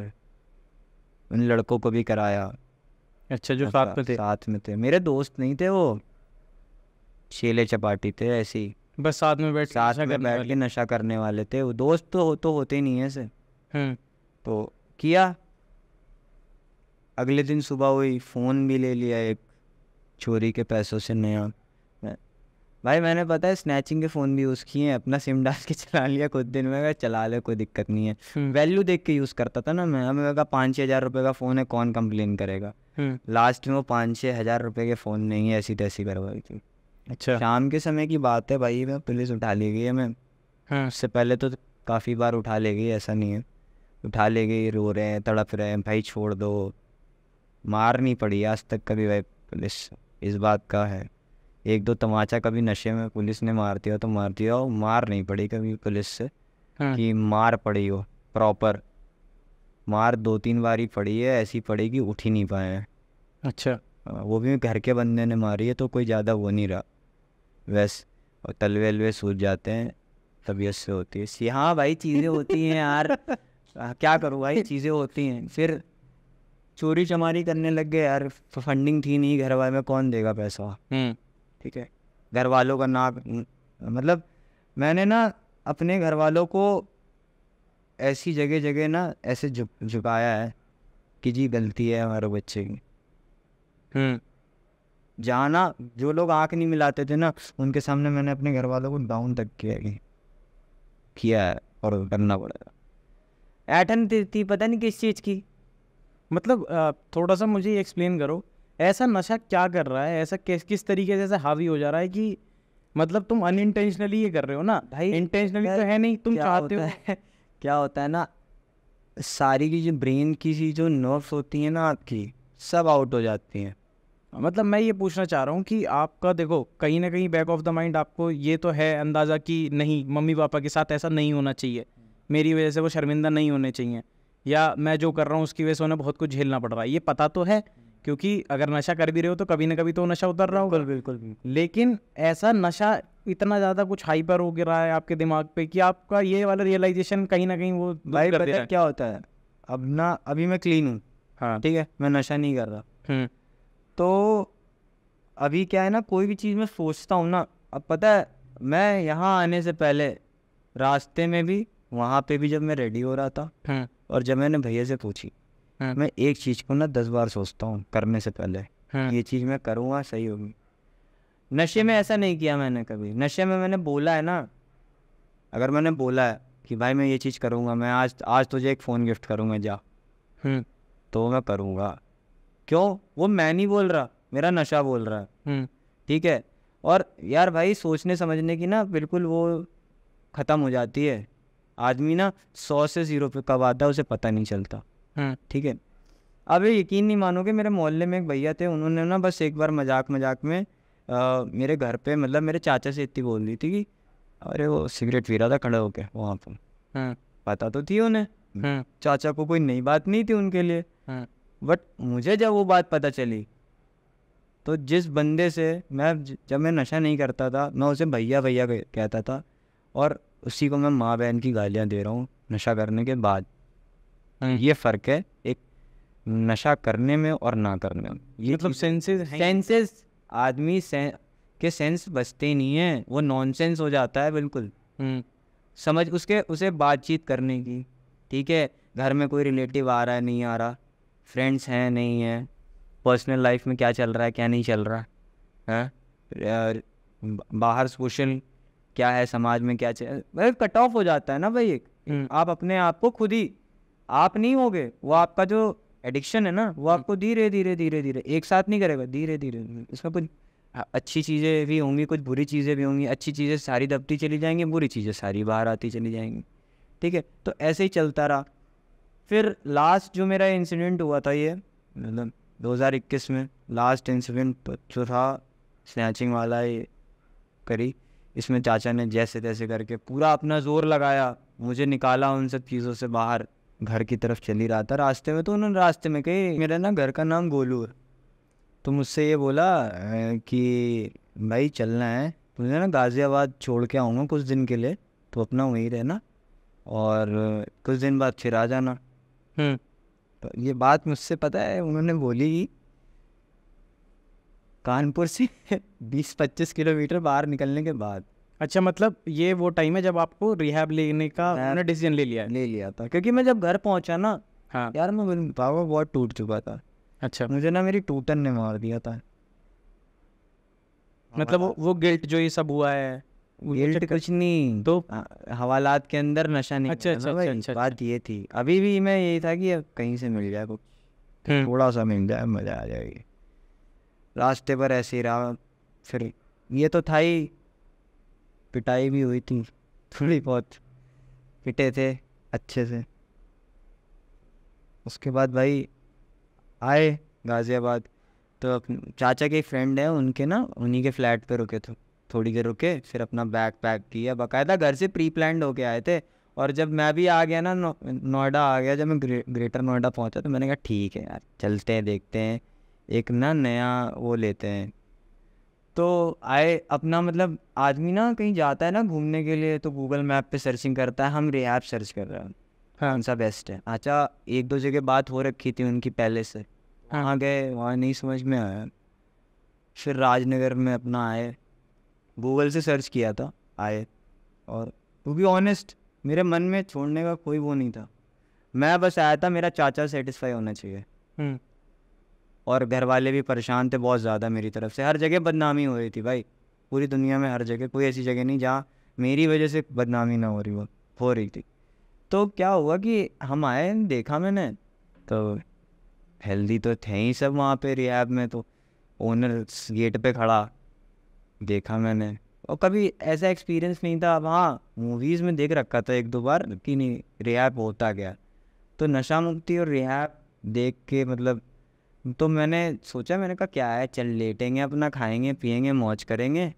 उन लड़कों को भी कराया। अच्छा, जो साथ में थे, मेरे दोस्त नहीं थे वो, चेले चपाटी थे ऐसे ही, बस साथ में बैठ के नशा करने वाले थे। वो दोस्त तो होते नहीं है ऐसे। तो किया, अगले दिन सुबह हुई, फ़ोन भी ले लिया एक चोरी के पैसों से नया। भाई मैंने पता है स्नैचिंग के फ़ोन भी यूज़ किए हैं, अपना सिम डाल के चला लिया कुछ दिन में, चला ले कोई दिक्कत नहीं है। वैल्यू देख के यूज़ करता था ना मैं। हमें लगा 5-6 हज़ार रुपये का फ़ोन है, कौन कंप्लेन करेगा। लास्ट में वो 5-6 हज़ार रुपये के फ़ोन नहीं है, ऐसी तैसी करवाई थी। अच्छा, शाम के समय की बात है भाई, मैं पुलिस उठा ले गई है मैं। उससे पहले तो काफ़ी बार उठा ले गई, ऐसा नहीं है। उठा ले गई, रो रहे हैं, तड़प रहे हैं, भाई छोड़ दो। मार नहीं पड़ी आज तक कभी भाई पुलिस, इस बात का है। 1-2 तमाचा कभी नशे में पुलिस ने मार दिया तो मार दिया हो, मार नहीं पड़ी कभी पुलिस से कि मार पड़ी हो प्रॉपर। मार 2-3 बार ही पड़ी है, ऐसी पड़ी कि उठ ही नहीं पाए हैं। अच्छा, वो भी घर के बंदे ने मारी है तो कोई ज़्यादा वो नहीं रहा वैसे, और तलवे अलवे सूझ जाते हैं, तबीयत से होती है। हाँ भाई चीज़ें होती हैं यार, क्या करूँ भाई, चीज़ें होती हैं। फिर चोरी चमारी करने लग गए यार, फंडिंग थी नहीं घर वाले में, कौन देगा पैसा। ठीक है, घर वालों का ना, मतलब मैंने ना अपने घर वालों को ऐसी जगह जगह ना ऐसे झुकाया है कि जी गलती है हमारे बच्चे की। जहाँ ना जो लोग आँख नहीं मिलाते थे ना, उनके सामने मैंने अपने घर वालों को डाउन तक किया है, और करना पड़ेगा। ऐठन थी पता नहीं किस चीज़ की। मतलब थोड़ा सा मुझे एक्सप्लेन करो, ऐसा नशा क्या कर रहा है, ऐसा किस तरीके से ऐसा हावी हो जा रहा है कि मतलब तुम अनइंटेंशनली ये कर रहे हो ना भाई, इंटेंशनली तो है नहीं, तुम चाहते हो। क्या होता है ना, सारी की जो ब्रेन की सी जो नर्व्स होती हैं ना आपकी, सब आउट हो जाती हैं। मतलब मैं ये पूछना चाह रहा हूँ कि आपका देखो कहीं ना कहीं बैक ऑफ द माइंड आपको ये तो है अंदाज़ा कि नहीं, मम्मी पापा के साथ ऐसा नहीं होना चाहिए, मेरी वजह से वो शर्मिंदा नहीं होने चाहिए, या मैं जो कर रहा हूँ उसकी वजह से उन्हें बहुत कुछ झेलना पड़ रहा है, ये पता तो है, क्योंकि अगर नशा कर भी रहे हो तो कभी ना कभी तो नशा उतर रहा होगा। बिल्कुल। लेकिन ऐसा नशा इतना ज़्यादा कुछ हाइपर हो गिरा है आपके दिमाग पे कि आपका ये वाला रियलाइजेशन कहीं ना कहीं वो भाई पता है क्या होता है, अब ना अभी मैं क्लीन हूँ, हाँ ठीक है, मैं नशा नहीं कर रहा। तो अभी क्या है ना, कोई भी चीज़ मैं सोचता हूँ ना, अब पता है मैं यहाँ आने से पहले रास्ते में भी, वहाँ पे भी जब मैं रेडी हो रहा था, और जब मैंने भैया से पूछी, मैं एक चीज़ को ना 10 बार सोचता हूँ करने से पहले, ये चीज़ मैं करूँगा सही होगी। नशे में ऐसा नहीं किया मैंने कभी। नशे में मैंने बोला है ना, अगर मैंने बोला है कि भाई मैं ये चीज़ करूँगा, मैं आज तुझे एक फ़ोन गिफ्ट करूँगा जा, तो मैं करूँगा। क्यों? वो मैं नहीं बोल रहा, मेरा नशा बोल रहा है। ठीक है, और यार भाई सोचने समझने की ना बिल्कुल वो ख़त्म हो जाती है। आदमी ना 100 से 0 पे कब आता है उसे पता नहीं चलता। ठीक है, अब ये यकीन नहीं मानोगे, मेरे मोहल्ले में एक भैया थे, उन्होंने ना बस एक बार मजाक में मेरे घर पे, मतलब मेरे चाचा से इतनी बोल दी थी कि अरे वो सिगरेट पी रहा था खड़े होके वहाँ पर। पता तो थी उन्हें, चाचा को कोई नई बात नहीं थी उनके लिए। बट मुझे जब वो बात पता चली, तो जिस बंदे से जब मैं नशा नहीं करता था, मैं उसे भैया भैया कहता था, और उसी को मैं माँ बहन की गालियाँ दे रहा हूँ नशा करने के बाद। ये फ़र्क है एक नशा करने में और ना करने में। ये मतलब सेंसेस आदमी के सेंस बचते ही नहीं है, वो नॉनसेंस हो जाता है बिल्कुल। समझ उसे बातचीत करने की, ठीक है, घर में कोई रिलेटिव आ रहा है नहीं आ रहा, फ्रेंड्स हैं नहीं है, पर्सनल लाइफ में क्या चल रहा है क्या नहीं चल रहा है, बाहर सोशल क्या है समाज में, क्या चाहिए, भाई कट ऑफ हो जाता है ना भाई। एक आप अपने आप को खुद ही, आप नहीं होगे, वो आपका जो एडिक्शन है ना वो आपको धीरे धीरे धीरे धीरे एक साथ नहीं करेगा, धीरे धीरे इसमें कुछ अच्छी चीज़ें भी होंगी, कुछ बुरी चीज़ें भी होंगी। अच्छी चीज़ें सारी दबती चली जाएंगी, बुरी चीज़ें सारी बाहर आती चली जाएंगी, ठीक है। तो ऐसे ही चलता रहा। फिर लास्ट जो मेरा इंसिडेंट हुआ था, ये मतलब 2021 में लास्ट इंसिडेंट जो था स्नैचिंग वाला, ये करी। इसमें चाचा ने जैसे तैसे करके पूरा अपना जोर लगाया, मुझे निकाला उन सब चीज़ों से बाहर। घर की तरफ चल ही रहा था, रास्ते में तो उन्होंने रास्ते में कही मेरा ना घर का नाम गोलू है, तो मुझसे ये बोला कि भाई चलना है मुझे ना गाज़ियाबाद, छोड़ के आऊँगा कुछ दिन के लिए, तो अपना वहीं रहना और कुछ दिन बाद फिर आ जाना। तो ये बात मुझसे पता है उन्होंने बोली कानपुर से 20-25 किलोमीटर बाहर निकलने के बाद। अच्छा, मतलब ये वो टाइम है जब आपको रिहैब लेने का उन्होंने डिसीजन ले लिया था, क्योंकि मैं जब घर पहुंचा ना, हाँ यार मैं पावा बहुत टूट चुका था। अच्छा, मुझे ना मेरी टूटन ने मार दिया था। मतलब वो गिल्ट जो ये सब हुआ है, गिल्ट कुछ नहीं, तो हवालात के अंदर नशा नहीं। अच्छा अच्छा अच्छा अच्छा, बात ये थी, अभी भी मैं यही था कि कहीं से मिल जाए कुछ, थोड़ा सा मिल जाए, मजा आ जाएगी। रास्ते पर ऐसे ही रहा। फिर ये तो था ही, पिटाई भी हुई थी थोड़ी बहुत, पिटे थे अच्छे से। उसके बाद भाई आए गाज़ियाबाद, तो चाचा के फ्रेंड है उनके ना, उन्हीं के फ्लैट पे रुके थे, थोड़ी देर रुके, फिर अपना बैग पैक किया। बाकायदा घर से प्री प्लान्ड होके आए थे। और जब मैं भी आ गया ना, नोएडा आ गया, जब मैं ग्रेटर नोएडा पहुंचा, तो मैंने कहा ठीक है यार चलते हैं, देखते हैं, एक ना नया वो लेते हैं। तो आए अपना, मतलब आदमी ना कहीं जाता है ना घूमने के लिए, तो गूगल मैप पे सर्चिंग करता है, हम रिहैब सर्च कर रहे हैं कौन सा बेस्ट है। अच्छा, 1-2 जगह बात हो रखी थी उनकी पहले से, वहाँ गए, वहाँ नहीं समझ में आया, फिर राजनगर में अपना आए, गूगल से सर्च किया था, आए। और टू बी ऑनेस्ट मेरे मन में छोड़ने का कोई वो नहीं था, मैं बस आया था मेरा चाचा सेटिस्फाई होना चाहिए। और घर वाले भी परेशान थे बहुत ज़्यादा मेरी तरफ से, हर जगह बदनामी हो रही थी भाई, पूरी दुनिया में हर जगह, कोई ऐसी जगह नहीं जहाँ मेरी वजह से बदनामी ना हो रही थी। तो क्या हुआ कि हम आए, देखा मैंने तो हेल्दी तो थे ही सब वहाँ पे रिहैब में, तो ओनर गेट पे खड़ा, देखा मैंने, और कभी ऐसा एक्सपीरियंस नहीं था। अब हाँ मूवीज़ में देख रखा था 1-2 बार कि नहीं रिहैब होता गया, तो नशा मुक्ति और रिहैब देख के मतलब, तो मैंने सोचा, मैंने कहा क्या है, चल लेटेंगे अपना, खाएंगे पिएंगे मौज करेंगे,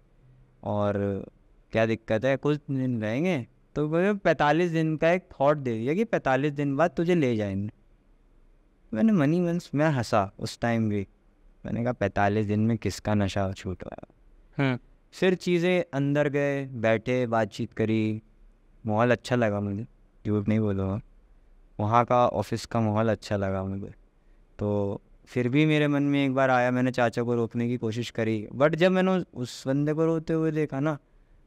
और क्या दिक्कत है, कुछ दिन रहेंगे। तो मुझे 45 दिन का एक थॉट दे दिया कि 45 दिन बाद तुझे ले जाएंगे। मैंने मनी मंस मैं हंसा उस टाइम भी, मैंने कहा 45 दिन में किसका नशा छूट रहा है। फिर चीज़ें अंदर गए, बैठे, बातचीत करी, माहौल अच्छा लगा मुझे, झूठ नहीं बोलूँगा, वहाँ का ऑफिस का माहौल अच्छा लगा मुझे। तो फिर भी मेरे मन में एक बार आया, मैंने चाचा को रोकने की कोशिश करी, बट जब मैंने उस बंदे को रोते हुए देखा ना,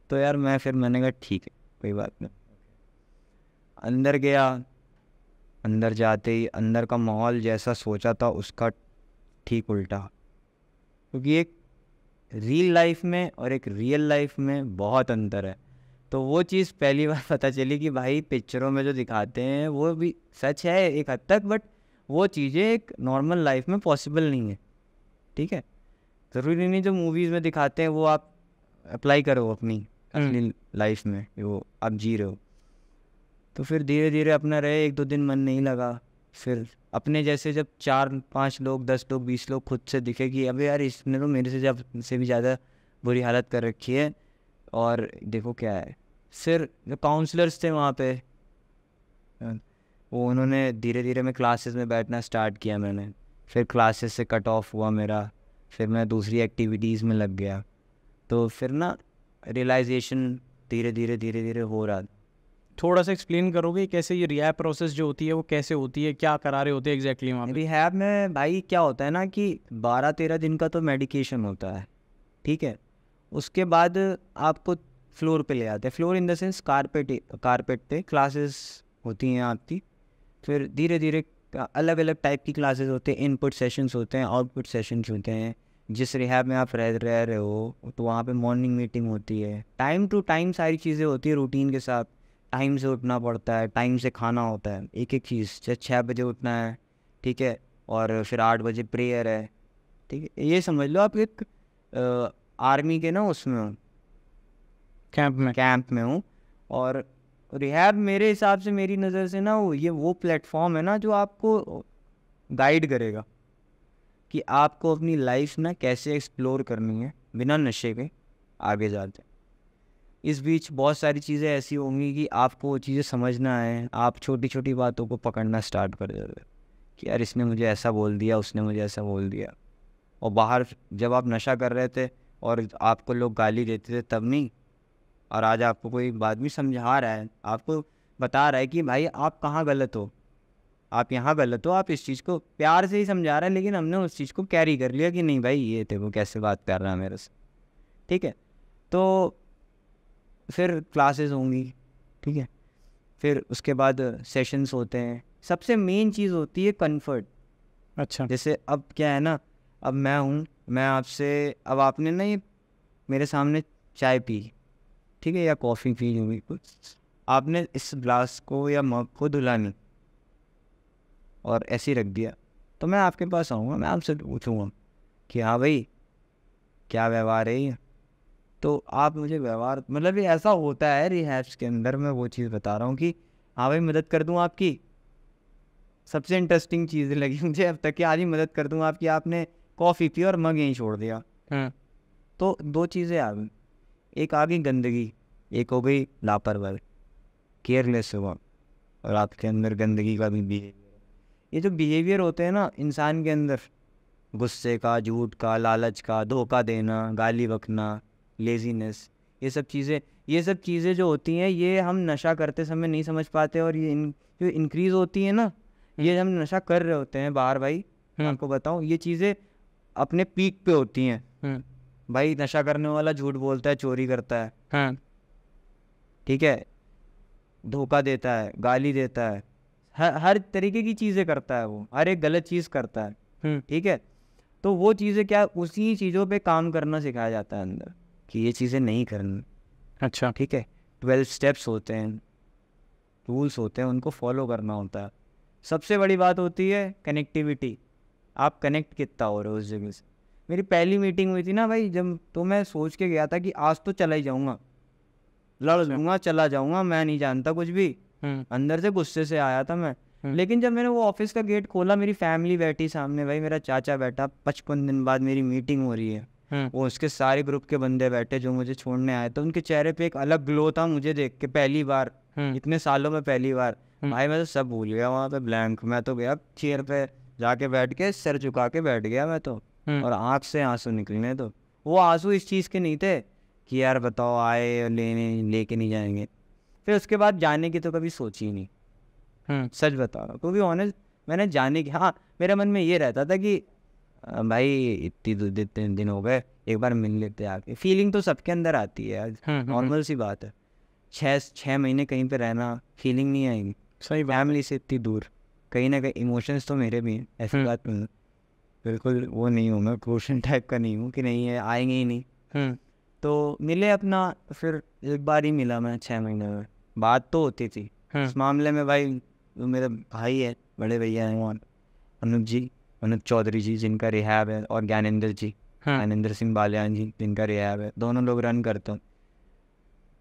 तो यार मैंने कहा ठीक है कोई बात नहीं। अंदर गया, अंदर जाते ही अंदर का माहौल जैसा सोचा था उसका ठीक उल्टा, क्योंकि एक रियल लाइफ में और एक रियल लाइफ में बहुत अंतर है। तो वो चीज़ पहली बार पता चली कि भाई पिक्चरों में जो दिखाते हैं वो भी सच है एक हद तक, बट वो चीज़ें एक नॉर्मल लाइफ में पॉसिबल नहीं है, ठीक है। ज़रूरी नहीं जो मूवीज़ में दिखाते हैं वो आप अप्लाई करो अपनी असली लाइफ में, वो आप जी रहे हो। तो फिर धीरे धीरे अपना रहे, 1-2 दिन मन नहीं लगा, फिर अपने जैसे जब 4-5 लोग, 10 लोग, 20 लोग खुद से दिखे कि अबे यार इसने तो मेरे से भी ज़्यादा बुरी हालत कर रखी है, और देखो क्या है। फिर जो काउंसलर्स थे वहाँ पे, वो उन्होंने धीरे धीरे मैं क्लासेस में बैठना स्टार्ट किया मैंने, फिर क्लासेस से कट ऑफ हुआ मेरा, फिर मैं दूसरी एक्टिविटीज़ में लग गया। तो फिर ना रियलाइजेशन धीरे धीरे हो रहा। थोड़ा सा एक्सप्लेन करोगे कैसे ये रिहैब प्रोसेस जो होती है वो कैसे होती है, क्या करा रहे होते हैं एग्जैक्टली वहाँ पे? रिहैब में भाई क्या होता है ना कि 12-13 दिन का तो मेडिकेशन होता है, ठीक है। उसके बाद आपको फ्लोर पे ले आते हैं, floor in the sense carpet पे क्लासेस होती हैं आपकी। फिर धीरे धीरे अलग अलग टाइप की क्लासेस होते हैं, इनपुट सेशंस होते हैं, आउटपुट सेशंस होते हैं, जिस रिहैब में आप रह रहे हो तो वहाँ पे मॉर्निंग मीटिंग होती है, टाइम टू टाइम सारी चीज़ें होती है रूटीन के साथ। टाइम से उठना पड़ता है, टाइम से खाना होता है, एक एक चीज़। 6 बजे उठना है, ठीक है, और फिर 8 बजे प्रेयर है, ठीक है। ये समझ लो आप एक आर्मी के ना उसमें हो, कैंप में हूँ। और रिहैब मेरे हिसाब से, मेरी नज़र से ना, वो प्लेटफॉर्म है ना जो आपको गाइड करेगा कि आपको अपनी लाइफ ना कैसे एक्सप्लोर करनी है बिना नशे के आगे जाते। इस बीच बहुत सारी चीज़ें ऐसी होंगी कि आपको वो चीज़ें समझना है, आप छोटी छोटी बातों को पकड़ना स्टार्ट कर देते हो कि यार इसने मुझे ऐसा बोल दिया, उसने मुझे ऐसा बोल दिया। और बाहर जब आप नशा कर रहे थे और आपको लोग गाली देते थे तब नहीं, और आज आपको कोई आदमी समझा रहा है, आपको बता रहा है कि भाई आप कहाँ गलत हो, आप यहाँ गलत हो, आप इस चीज़ को प्यार से ही समझा रहा है, लेकिन हमने उस चीज़ को कैरी कर लिया कि नहीं भाई ये थे वो कैसे बात कर रहा है मेरे से, ठीक है। तो फिर क्लासेस होंगी, ठीक है, फिर उसके बाद सेशंस होते हैं। सबसे मेन चीज़ होती है कंफर्ट। अच्छा। जैसे अब क्या है ना, अब मैं हूँ, मैं आपसे, अब आपने ना ये मेरे सामने चाय पी, ठीक है, या कॉफ़ी पी हुई कुछ, आपने इस ग्लास को या मग को धुला नहीं और ऐसे ही रख दिया, तो मैं आपके पास आऊँगा, मैं आपसे पूछूँगा कि हाँ भाई क्या व्यवहार है ये। तो आप मुझे व्यवहार, मतलब ये ऐसा होता है रिहैब्स के अंदर, मैं वो चीज़ बता रहा हूँ कि हाँ भाई मदद कर दूँ आपकी। सबसे इंटरेस्टिंग चीज़ लगी मुझे अब तक कि आज ही मदद कर दूँ आपकी, आपने कॉफ़ी पी और मग यहीं छोड़ दिया। तो दो चीज़ें आ गई, एक आ गई गंदगी, एक हो गई लापरवाही, केयरलेस हुआ, और आपके अंदर गंदगी का भी बिहेवियर। ये जो बिहेवियर होते हैं ना इंसान के अंदर, गुस्से का, झूठ का, लालच का, धोखा देना, गाली बकना, लेजीनेस, ये सब चीज़ें जो होती हैं ये हम नशा करते समय नहीं समझ पाते, और ये जो इंक्रीज़ होती है ना, ये हम नशा कर रहे होते हैं बाहर। भाई आपको बताऊं, ये चीज़ें अपने पीक पे होती हैं। भाई नशा करने वाला झूठ बोलता है, चोरी करता है, ठीक है, धोखा देता है, गाली देता है, हर तरीके की चीज़ें करता है, वो हर एक गलत चीज़ करता है, ठीक है। तो वो चीज़ें क्या, उसी चीज़ों पे काम करना सिखाया जाता है अंदर कि ये चीज़ें नहीं करनी। अच्छा। ठीक है, 12 स्टेप्स होते हैं, रूल्स होते हैं, उनको फॉलो करना होता है। सबसे बड़ी बात होती है कनेक्टिविटी, आप कनेक्ट कितना हो रहे हो उस जगह से। मेरी पहली मीटिंग हुई थी ना भाई, जब तो मैं सोच के गया था कि आज तो चला ही जाऊँगा, लड़ लूँगा, चला जाऊँगा, मैं नहीं जानता कुछ भी, अंदर से गुस्से से आया था मैं। लेकिन जब मैंने वो ऑफिस का गेट खोला, मेरी फैमिली बैठी सामने, भाई मेरा चाचा बैठा, 55 दिन बाद मेरी मीटिंग हो रही है, वो उसके सारे ग्रुप के बंदे बैठे जो मुझे छोड़ने आए, तो उनके चेहरे पे एक अलग ग्लो था मुझे देख के, पहली बार, इतने सालों में पहली बार। भाई मैं तो सब भूल गया वहाँ पे, ब्लैंक। मैं तो गया चेयर पे जाके बैठ के, सिर झुका के बैठ गया मैं तो, और आँख से आंसू निकलने। तो वो आंसू इस चीज़ के नहीं थे कि यार बताओ आए लेके नहीं जाएंगे, फिर उसके बाद जाने की तो कभी सोची ही नहीं, सच बता रहा हूँ, क्योंकि ऑनेस्ट मैंने जाने की, हाँ मेरे मन में ये रहता था कि भाई इतने दिन हो गए, एक बार मिल लेते आके। फीलिंग तो सबके अंदर आती है यार, नॉर्मल सी बात है। 6 महीने कहीं पे रहना, फीलिंग नहीं आएगी। सही बात। फैमिली से इतनी दूर, कहीं ना कहीं इमोशंस तो मेरे भी हैं, ऐसी बात नहीं, बिल्कुल वो नहीं हूँ मैं, क्वेश्चन टाइप का नहीं हूँ कि नहीं है, आएंगे ही नहीं। तो मिले अपना, फिर एक बार ही मिला मैं 6 महीने में, बात तो होती थी इस मामले में। भाई वो मेरा भाई है, बड़े भैया हैं वहाँ, अनुज चौधरी जी जिनका रिहैब है, और ज्ञानेंद्र सिंह बालियान जी जिनका रिहैब है, दोनों लोग रन करते हैं।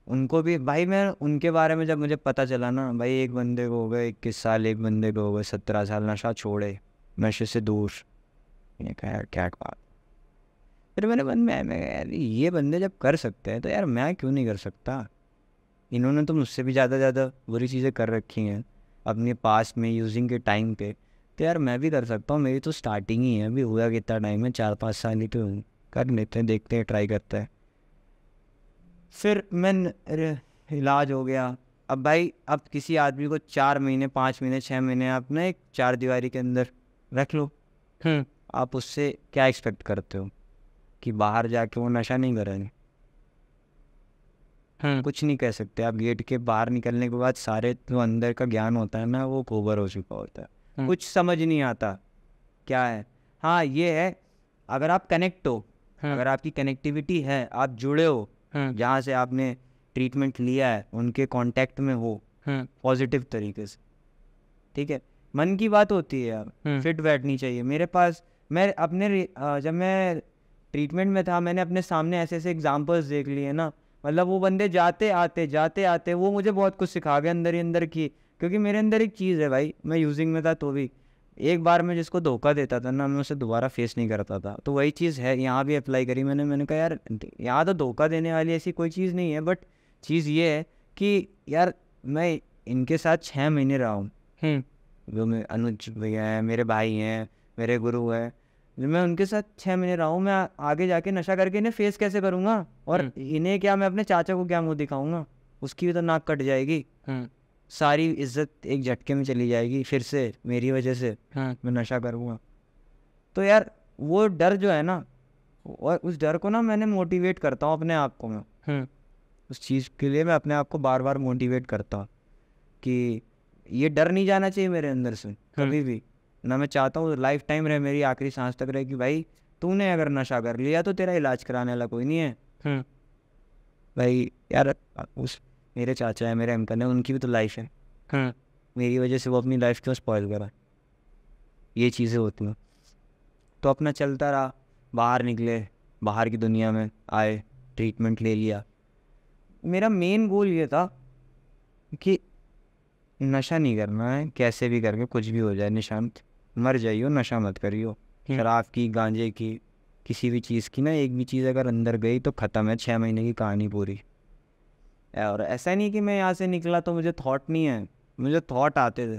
उनको भी भाई, मैं उनके बारे में जब मुझे पता चला ना, भाई एक बंदे को हो गए 21 साल, एक बंदे को हो गए 17 साल, नशा छोड़े, नशे से दूर, ये कहा यार क्या बात। फिर मेरे मन में मैं यार ये बंदे जब कर सकते हैं तो यार मैं क्यों नहीं कर सकता। इन्होंने तो मुझसे भी ज़्यादा बुरी चीज़ें कर रखी हैं अपने पास में, यूजिंग के टाइम पे, तो यार मैं भी कर सकता हूँ। मेरी तो स्टार्टिंग ही है, अभी हुआ कितना टाइम है, 4-5 साल ही तो, कर लेते हैं, देखते हैं, ट्राई करते हैं। फिर मैं इलाज हो गया। अब भाई अब किसी आदमी को 4 महीने, 5 महीने, 6 महीने आप ना एक 4 दीवारी के अंदर रख लो, आप उससे क्या एक्सपेक्ट करते हो कि बाहर जाके वो नशा नहीं करेंगे? कुछ नहीं कह सकते आप। गेट के बाहर निकलने के बाद सारे जो अंदर का ज्ञान होता है ना, वो कोबर हो चुका होता है, कुछ समझ नहीं आता क्या है। हाँ ये है अगर आप कनेक्ट हो, अगर आपकी कनेक्टिविटी है, आप जुड़े हो, जहाँ से आपने ट्रीटमेंट लिया है उनके कांटेक्ट में हो पॉजिटिव तरीके से, ठीक है। मन की बात होती है यार, फिट बैठनी चाहिए। मेरे पास मैं अपने जब मैं ट्रीटमेंट में था, मैंने अपने सामने ऐसे ऐसे एग्जांपल्स देख लिए ना, मतलब वो बंदे जाते आते वो मुझे बहुत कुछ सिखा गए अंदर ही अंदर की। क्योंकि मेरे अंदर एक चीज़ है भाई, मैं यूजिंग में था तो भी एक बार मैं जिसको धोखा देता था ना, मैं उसे दोबारा फेस नहीं करता था। तो वही चीज़ है यहाँ भी अप्लाई करी मैंने कहा यार यहाँ तो धोखा देने वाली ऐसी कोई चीज़ नहीं है, बट चीज़ ये है कि यार मैं इनके साथ 6 महीने रहा हूँ, जो मैं अनुज भैया हैं, मेरे भाई हैं, मेरे गुरु हैं, जो मैं उनके साथ 6 महीने रहा हूँ, मैं आगे जाके नशा करके इन्हें फेस कैसे करूँगा? और इन्हें क्या, मैं अपने चाचा को क्या मुँह दिखाऊंगा? उसकी भी तो नाक कट जाएगी, सारी इज्जत एक झटके में चली जाएगी फिर से मेरी वजह से। मैं नशा करूँगा तो यार वो डर जो है ना, और उस डर को ना मैंने मोटिवेट करता हूँ अपने आप को। मैं उस चीज़ के लिए मैं अपने आप को बार बार मोटिवेट करता हूँ कि ये डर नहीं जाना चाहिए मेरे अंदर से कभी भी ना। मैं चाहता हूँ लाइफ टाइम रहे, मेरी आखिरी सांस तक रहे कि भाई तूने अगर नशा कर लिया तो तेरा इलाज कराने वाला कोई नहीं है। भाई यार उस मेरे चाचा है, मेरे अंकल है, उनकी भी तो लाइफ है, मेरी वजह से वो अपनी लाइफ क्यों स्पॉइल करा? ये चीज़ें होती हैं। तो अपना चलता रहा, बाहर निकले, बाहर की दुनिया में आए, ट्रीटमेंट ले लिया। मेरा मेन गोल ये था कि नशा नहीं करना है, कैसे भी करके कुछ भी हो जाए, निशान मर जाइयो, नशा मत करियो। शराब की, गांजे की, किसी भी चीज़ की ना, एक भी चीज़ अगर अंदर गई तो ख़त्म है 6 महीने की कहानी पूरी। और ऐसा नहीं कि मैं यहाँ से निकला तो मुझे थॉट नहीं है, मुझे थॉट आते थे।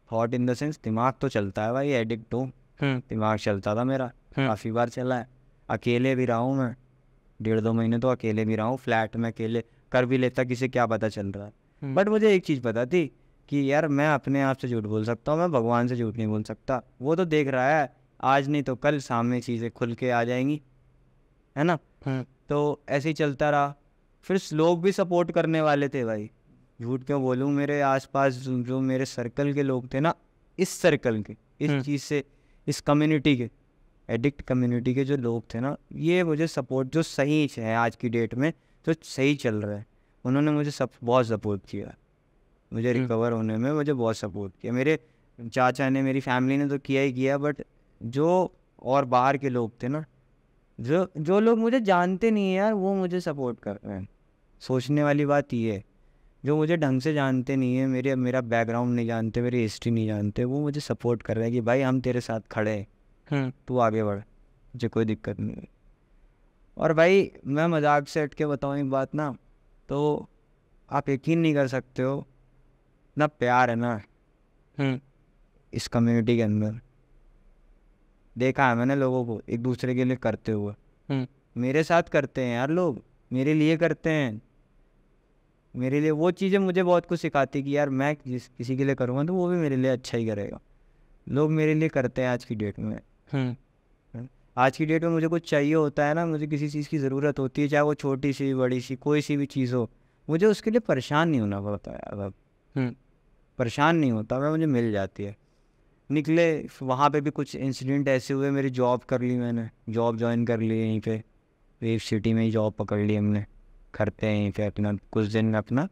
थॉट इन द सेंस दिमाग तो चलता है भाई, एडिक्ट हूँ, दिमाग चलता था मेरा, काफ़ी बार चला है। अकेले भी रहा हूँ मैं, 1.5-2 महीने तो अकेले भी रहा हूँ, फ्लैट में अकेले कर भी लेता, किसे क्या पता चल रहा है। बट मुझे एक चीज़ पता थी कि यार मैं अपने आप से झूठ बोल सकता हूँ, मैं भगवान से झूठ नहीं बोल सकता। वो तो देख रहा है, आज नहीं तो कल सामने चीज़ें खुल के आ जाएंगी, है ना। तो ऐसे ही चलता रहा। फिर लोग भी सपोर्ट करने वाले थे भाई, झूठ क्यों बोलूँ। मेरे आसपास जो मेरे सर्कल के लोग थे ना, इस सर्कल के, इस चीज़ से, इस कम्युनिटी के, एडिक्ट कम्युनिटी के जो लोग थे ना, ये मुझे सपोर्ट, जो सही है आज की डेट में, जो सही चल रहा है, उन्होंने मुझे बहुत सपोर्ट किया। मुझे रिकवर होने में मुझे बहुत सपोर्ट किया। मेरे चाचा ने, मेरी फैमिली ने तो किया ही किया, बट जो और बाहर के लोग थे ना, जो लोग मुझे जानते नहीं है यार, वो मुझे सपोर्ट कर रहे हैं। सोचने वाली बात ये है, जो मुझे ढंग से जानते नहीं है, मेरा बैकग्राउंड नहीं जानते, मेरी हिस्ट्री नहीं जानते, वो मुझे सपोर्ट कर रहे हैं कि भाई हम तेरे साथ खड़े हैं, तू आगे बढ़, मुझे कोई दिक्कत नहीं है। और भाई मैं मजाक से हट के बताऊँ एक बात ना, तो आप यकीन नहीं कर सकते हो ना, प्यार है ना इस कम्युनिटी के अंदर, देखा है मैंने लोगों को एक दूसरे के लिए करते हुए। मेरे साथ करते हैं यार लोग, मेरे लिए करते हैं, मेरे लिए वो चीज़ें मुझे बहुत कुछ सिखाती कि यार मैं किसी के लिए करूँगा तो वो भी मेरे लिए अच्छा ही करेगा। लोग मेरे लिए करते हैं आज की डेट में। आज की डेट में मुझे कुछ चाहिए होता है ना, मुझे किसी चीज़ की ज़रूरत होती है, चाहे वो छोटी सी बड़ी सी कोई सी भी चीज़ हो, मुझे उसके लिए परेशान नहीं होना पड़ता यार। अब परेशान नहीं होता मैं, मुझे मिल जाती है। निकले वहाँ पे भी कुछ इंसिडेंट ऐसे हुए, मेरी जॉब कर ली, मैंने जॉब ज्वाइन कर ली यहीं पे, वेव सिटी में ही जॉब पकड़ ली हमने, करते हैं यहीं पे अपना कुछ दिन अपना,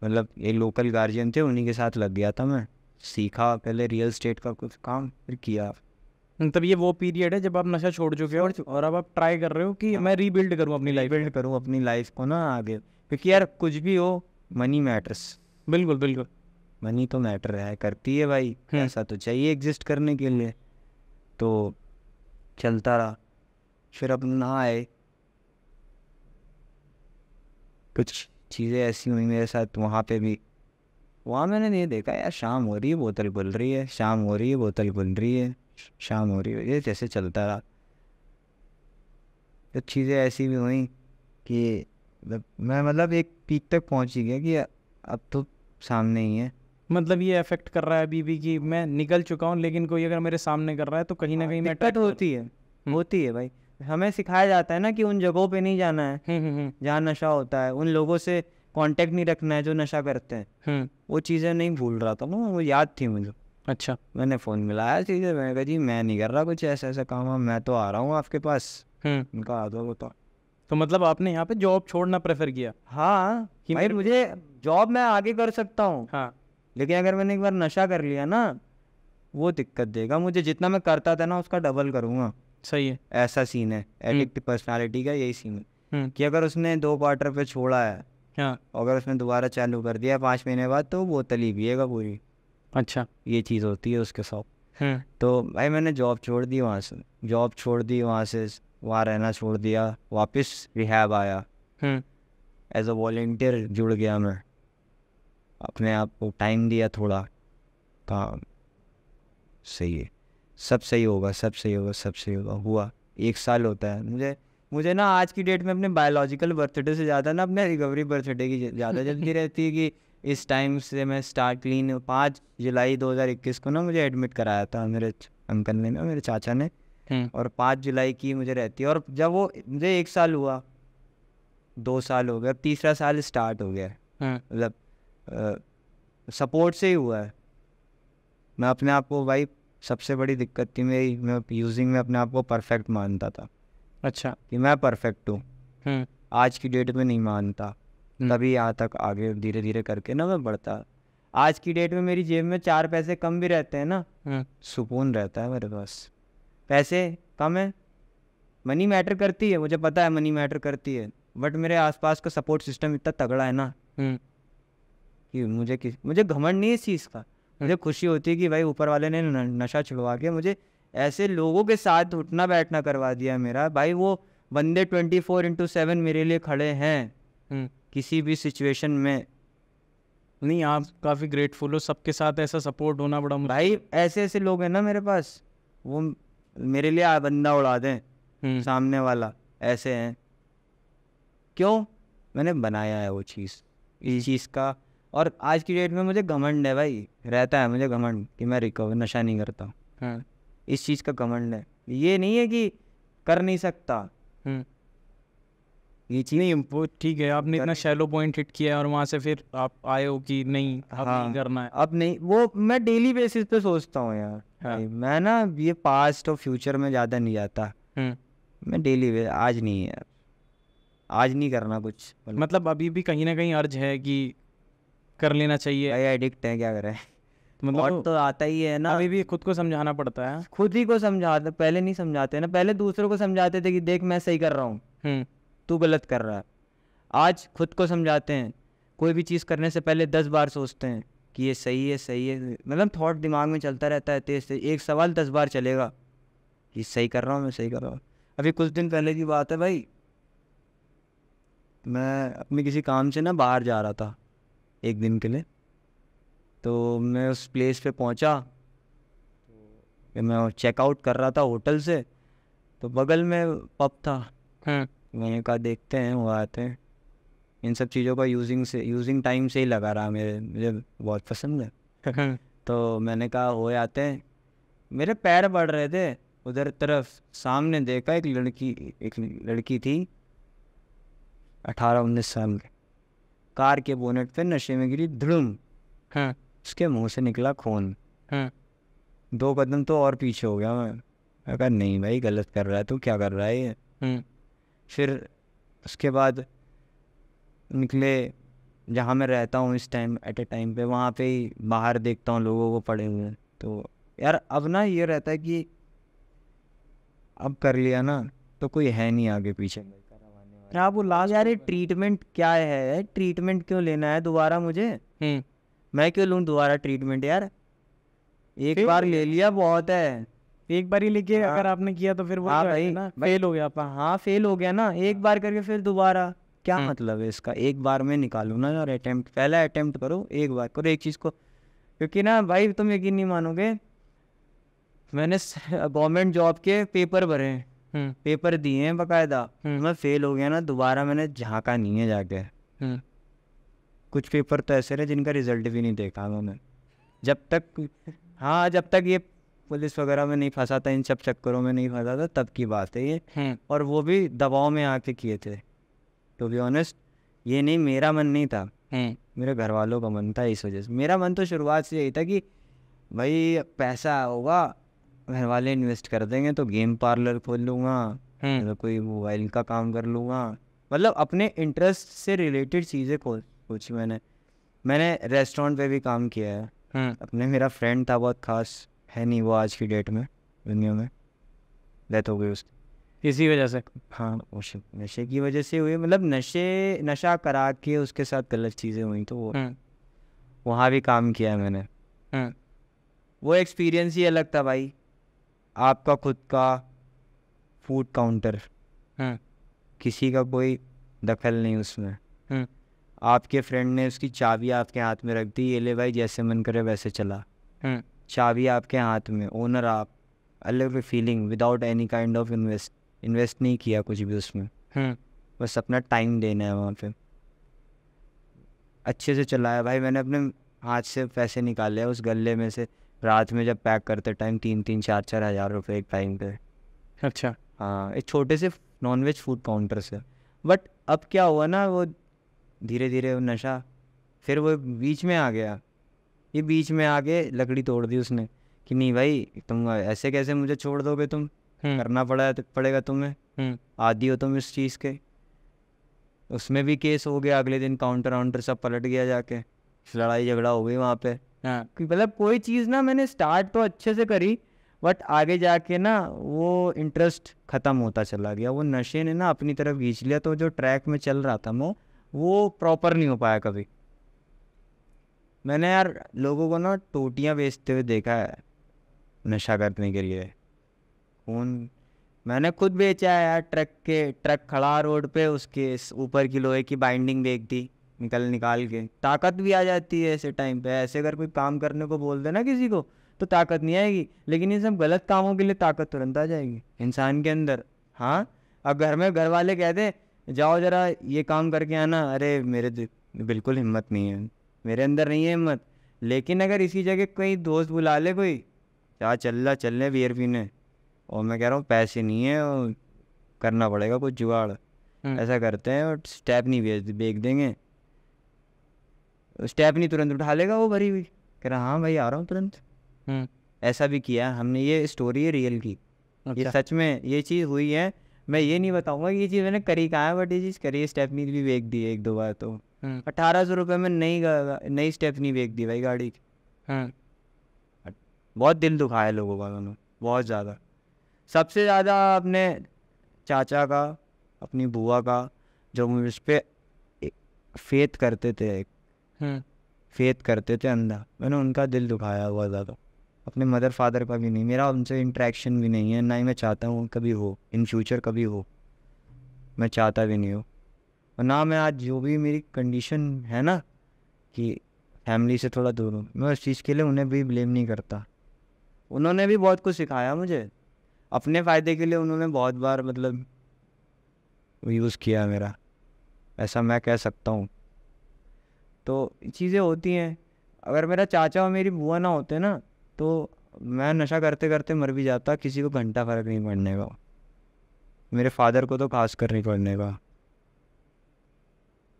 मतलब एक लोकल गार्जियन थे उन्हीं के साथ लग गया था मैं, सीखा पहले रियल एस्टेट का कुछ काम, फिर किया। मतलब ये वो पीरियड है जब आप नशा छोड़ चुके हो और अब आप ट्राई कर रहे हो कि मैं रीबिल्ड करूँ अपनी लाइफ, बिल्ड करूँ अपनी लाइफ को ना आगे, क्योंकि यार कुछ भी हो मनी मैटर्स। बिल्कुल बिल्कुल, मनी तो मैटर है, करती है भाई, पैसा तो चाहिए एग्जिस्ट करने के लिए। तो चलता रहा, फिर अपना आए, कुछ चीज़ें ऐसी हुई मेरे साथ वहाँ पे भी। वहाँ मैंने ये देखा यार, शाम हो रही है बोतल खुल रही है, शाम हो रही है बोतल खुल रही है, शाम हो रही है, ये जैसे चलता रहा। तो चीज़ें ऐसी भी हुई कि मैं मतलब एक पीक तक पहुँच ही गया कि अब तो सामने ही है। मतलब ये अफेक्ट कर रहा है अभी भी कि मैं निकल चुका हूँ, लेकिन कोई अगर मेरे सामने कर रहा है तो कहीं ना कहीं मैं दिक्कत होती है भाई। हमें सिखाया जाता है ना कि उन जगहों पे नहीं जाना है जहाँ नशा होता है, उन लोगों से कांटेक्ट नहीं रखना है जो नशा करते हैं। वो चीज़ें नहीं भूल रहा था ना, वो याद थी मुझे। अच्छा। मैंने फ़ोन मिलाया सीधे, मैंने कहा जी मैं नहीं कर रहा कुछ ऐसा ऐसा काम, मैं तो आ रहा हूँ आपके पास। उनका आ दो तो तो मतलब आपने यहाँ पे जॉब छोड़ना प्रेफर किया? हाँ कि भाई, मेरे को- मुझे जॉब मैं आगे कर सकता हूँ, हाँ। लेकिन अगर मैंने एक बार नशा कर लिया ना, वो दिक्कत देगा मुझे। जितना मैं करता था ना उसका डबल करूँगा। सही है। ऐसा सीन है एडिक्ट पर्सनालिटी का, यही सीन है कि हम्म। अगर उसने 2 क्वार्टर पे छोड़ा है, हाँ। अगर उसने दोबारा चालू कर दिया 5 महीने बाद, तो वो बोतल ही पिएगा पूरी। अच्छा। ये चीज़ होती है उसके साथ। हम्म। तो भाई मैंने जॉब छोड़ दी वहाँ से, जॉब छोड़ दी वहाँ से, वहाँ रहना छोड़ दिया, वापस रिहैब आया, एज अ वॉलेंटियर जुड़ गया मैं, अपने आप को टाइम दिया थोड़ा, काम सही है, सब सही होगा, सब सही होगा, सब सही होगा। हुआ 1 साल होता है। मुझे ना आज की डेट में अपने बायोलॉजिकल बर्थडे से ज़्यादा ना अपने रिकवरी बर्थडे की ज़्यादा जल्दी रहती है कि इस टाइम से मैं स्टार्ट क्लीन। 5 जुलाई 2021 को ना मुझे एडमिट कराया था मेरे अंकल ने ना, मेरे चाचा ने, और 5 जुलाई की मुझे रहती है। और जब वो मुझे 1 साल हुआ, 2 साल हो गए, अब तीसरा साल स्टार्ट हो गया है। मतलब सपोर्ट से ही हुआ है। मैं अपने आप को भाई, सबसे बड़ी दिक्कत थी मेरी, मैं यूजिंग में अपने आप को परफेक्ट मानता था। अच्छा। कि मैं परफेक्ट हूँ। आज की डेट में नहीं मानता, तभी यहाँ तक आगे धीरे धीरे करके ना मैं बढ़ता। आज की डेट में मेरी जेब में 4 पैसे कम भी रहते हैं ना, सुकून रहता है मेरे पास। पैसे कम है, मनी मैटर करती है, मुझे पता है मनी मैटर करती है, बट मेरे आसपास का सपोर्ट सिस्टम इतना तगड़ा है ना कि मुझे घमंड नहीं है इस चीज़ का। मुझे खुशी होती है कि भाई ऊपर वाले ने नशा छुड़वा के मुझे ऐसे लोगों के साथ उठना बैठना करवा दिया मेरा। भाई वो बंदे 24/7 मेरे लिए खड़े हैं किसी भी सिचुएशन में। नहीं, आप काफ़ी ग्रेटफुल हो, सबके साथ ऐसा सपोर्ट होना बड़ा भाई ऐसे ऐसे लोग हैं ना मेरे पास, वो मेरे लिए बंदा उड़ा दें सामने वाला, ऐसे हैं। क्यों? मैंने बनाया है वो चीज़, इस चीज़ का। और आज की डेट में मुझे घमंड है भाई, रहता है मुझे घमंड कि मैं रिकवर नशा नहीं करता। इस चीज़ का घमंड है, ये नहीं है कि कर नहीं सकता। ये चीज़ नहीं, वो ठीक है, आपने इतना शैलो पॉइंट हिट किया और वहाँ से फिर आप आए हो कि नहीं अब नहीं करना है। अब नहीं, वो मैं डेली बेसिस पे सोचता हूँ यार। भाई मैं ना ये पास्ट और फ्यूचर में ज़्यादा नहीं जाता, मैं डेली आज नहीं है यार, आज नहीं करना कुछ। मतलब अभी भी कहीं ना कहीं अर्ज है कि कर लेना चाहिए। भाई एडिक्ट है, क्या करें। मतलब तो आता ही है ना, अभी भी खुद को समझाना पड़ता है। खुद ही को समझाते, पहले नहीं समझाते ना, पहले दूसरों को समझाते थे कि देख मैं सही कर रहा हूँ, तू गलत कर रहा है। आज खुद को समझाते हैं, कोई भी चीज़ करने से पहले 10 बार सोचते हैं कि ये सही है, सही है। मतलब थॉट दिमाग में चलता रहता है तेज से, एक सवाल 10 बार चलेगा कि सही कर रहा हूँ, मैं सही कर रहा हूँ। अभी कुछ दिन पहले की बात है भाई, मैं अपने किसी काम से ना बाहर जा रहा था 1 दिन के लिए। तो मैं उस प्लेस पे पहुंचा, तो मैं चेकआउट कर रहा था होटल से, तो बगल में पब था। मैंने कहा देखते हैं, वो आते हैं। इन सब चीज़ों का यूजिंग टाइम से ही लगा रहा मुझे बहुत पसंद है। तो मैंने कहा हो आते हैं। मेरे पैर बढ़ रहे थे उधर तरफ, सामने देखा एक लड़की थी 18-19 साल की, कार के बोनेट पे नशे में गिरी, धड़ुम, उसके मुंह से निकला खून। 2 कदम तो और पीछे हो गया मैं कहा नहीं भाई गलत कर रहा है, तू क्या कर रहा है ये। फिर उसके बाद निकले जहाँ मैं रहता हूँ इस टाइम, एट ए टाइम पे, वहाँ पे ही बाहर देखता हूँ लोगों को पड़े हुए। तो यार अब ना ये रहता है कि अब कर लिया ना तो कोई है नहीं आगे पीछे। आप वो लास्ट यार ट्रीटमेंट क्या है, ट्रीटमेंट क्यों लेना है दोबारा मुझे, मैं क्यों लूँ दोबारा ट्रीटमेंट यार, एक बार ले लिया बहुत है। एक बार ही लेके अगर आपने किया तो फिर वो भाई ना फेल हो गया आपका। हाँ फेल हो गया ना, एक बार करके फिर दोबारा क्या मतलब है इसका। एक बार में निकालू ना यार अटेम्प्ट, पहला अटेम्प्ट करो, एक बार करो एक चीज़ को। क्योंकि ना भाई तुम यकीन नहीं मानोगे, मैंने गवर्नमेंट जॉब के पेपर भरे हैं, पेपर दिए हैं बाकायदा, मैं फेल हो गया ना, दोबारा मैंने झाँका नहीं है जाके। कुछ पेपर तो ऐसे रहे जिनका रिजल्ट भी नहीं देखा मैंने, जब तक ये पुलिस वगैरह में नहीं फंसा था, इन सब चक्करों में नहीं फंसा था, तब की बात है ये। और वो भी दबाव में आके किए थे, टू बी ऑनेस्ट। ये नहीं, मेरा मन नहीं था, मेरे घर वालों का मन था। इस वजह से मेरा मन तो शुरुआत से यही था कि भाई पैसा होगा, घर वाले इन्वेस्ट कर देंगे तो गेम पार्लर खोल लूँगा, तो कोई मोबाइल का काम कर लूँगा, मतलब अपने इंटरेस्ट से रिलेटेड चीज़ें सोची मैंने रेस्टोरेंट पे भी काम किया है अपने। मेरा फ्रेंड था, बहुत खास है नहीं वो आज की डेट में दुनिया में, डेथ हो गई उसकी इसी वजह से। हाँ, नशे की वजह से हुई, मतलब नशा करा के उसके साथ गलत चीज़ें हुई, तो वो वहाँ भी काम किया है मैंने। वो एक्सपीरियंस ही अलग था भाई। आपका खुद का फूड काउंटर, किसी का कोई दखल नहीं उसमें। आपके फ्रेंड ने उसकी चाबी आपके हाथ में रख दी, ये ले भाई जैसे मन करे वैसे चला, चाबी आपके हाथ में, ओनर आप, अलग feeling, without any kind of invest नहीं किया कुछ भी उसमें, बस अपना टाइम देना है वहाँ पे। अच्छे से चलाया भाई मैंने, अपने हाथ से पैसे निकाले उस गले में से, रात में जब पैक करते टाइम 3-3 4-4 हज़ार रुपये एक टाइम पे। अच्छा। हाँ, एक छोटे से नॉनवेज फूड काउंटर से। बट अब क्या हुआ ना, वो धीरे धीरे वो नशा फिर वो बीच में आ गया, ये बीच में आके लकड़ी तोड़ दी उसने कि नहीं भाई तुम ऐसे कैसे मुझे छोड़ दोगे, तुम करना पड़ेगा तुम्हें, आदी हो तुम इस चीज़ के। उसमें भी केस हो गया, अगले दिन काउंटर सब पलट गया, जाके लड़ाई झगड़ा हो गई वहाँ पे। मतलब कोई चीज़ ना मैंने स्टार्ट तो अच्छे से करी, बट आगे जाके ना वो इंटरेस्ट ख़त्म होता चला गया, वो नशे ने ना अपनी तरफ खींच लिया, तो जो ट्रैक में चल रहा था वो प्रॉपर नहीं हो पाया कभी। मैंने यार लोगों को ना टोटियाँ बेचते हुए देखा है नशा करने के लिए। मैंने खुद बेचा है यार, ट्रक खड़ा रोड पे, उसके ऊपर की लोहे की बाइंडिंग बेच दी निकाल के। ताकत भी आ जाती है ऐसे टाइम पे, ऐसे अगर कोई काम करने को बोल दे ना किसी को तो ताकत नहीं आएगी, लेकिन ये सब गलत कामों के लिए ताकत तुरंत आ जाएगी इंसान के अंदर। हाँ, अब घर में घर वाले कहते जाओ जरा ये काम करके आना, अरे मेरे बिल्कुल हिम्मत नहीं है, मेरे अंदर नहीं है हिम्मत। लेकिन अगर इसी जगह कोई दोस्त बुला ले, कोई क्या चल ले बियर पीने, और मैं कह रहा हूँ पैसे नहीं है और करना पड़ेगा कुछ जुगाड़, ऐसा करते हैं और स्टेप नहीं बेच देंगे, स्टेप नहीं तुरंत उठा लेगा वो भरी हुई, कह रहा हाँ भाई आ रहा हूँ तुरंत। ऐसा भी किया हमने, ये स्टोरी है रियल की। ये सच में ये चीज़ हुई है, मैं ये नहीं बताऊंगा कि ये चीज़ मैंने करी कहाँ है, बट ये चीज़ करी है। स्टेपनी भी बेच दी है 1-2 बार, तो 1800 रुपये में नई स्टेपनी बेच दी भाई गाड़ी की। बहुत दिल दुखाया लोगों का उन्होंने, बहुत ज़्यादा। सबसे ज़्यादा अपने चाचा का, अपनी बुआ का, जो मुझ पर फेथ करते थे, फेथ करते थे अंधा, मैंने उनका दिल दुखाया हुआ ज़्यादा। अपने मदर फादर का भी नहीं, मेरा उनसे इंटरेक्शन भी नहीं है, ना ही मैं चाहता हूँ कभी हो, इन फ्यूचर कभी हो, मैं चाहता भी नहीं हो। और ना मैं आज जो भी मेरी कंडीशन है ना कि फैमिली से थोड़ा दूर हूँ, मैं उस चीज़ के लिए उन्हें भी ब्लेम नहीं करता। उन्होंने भी बहुत कुछ सिखाया मुझे अपने फ़ायदे के लिए, उन्होंने बहुत बार मतलब यूज़ किया मेरा, ऐसा मैं कह सकता हूँ। तो चीज़ें होती हैं। अगर मेरा चाचा और मेरी बुआ ना होते ना तो मैं नशा करते करते मर भी जाता, किसी को घंटा फ़र्क नहीं पड़ने का, मेरे फादर को तो खास कर नहीं पड़ने का।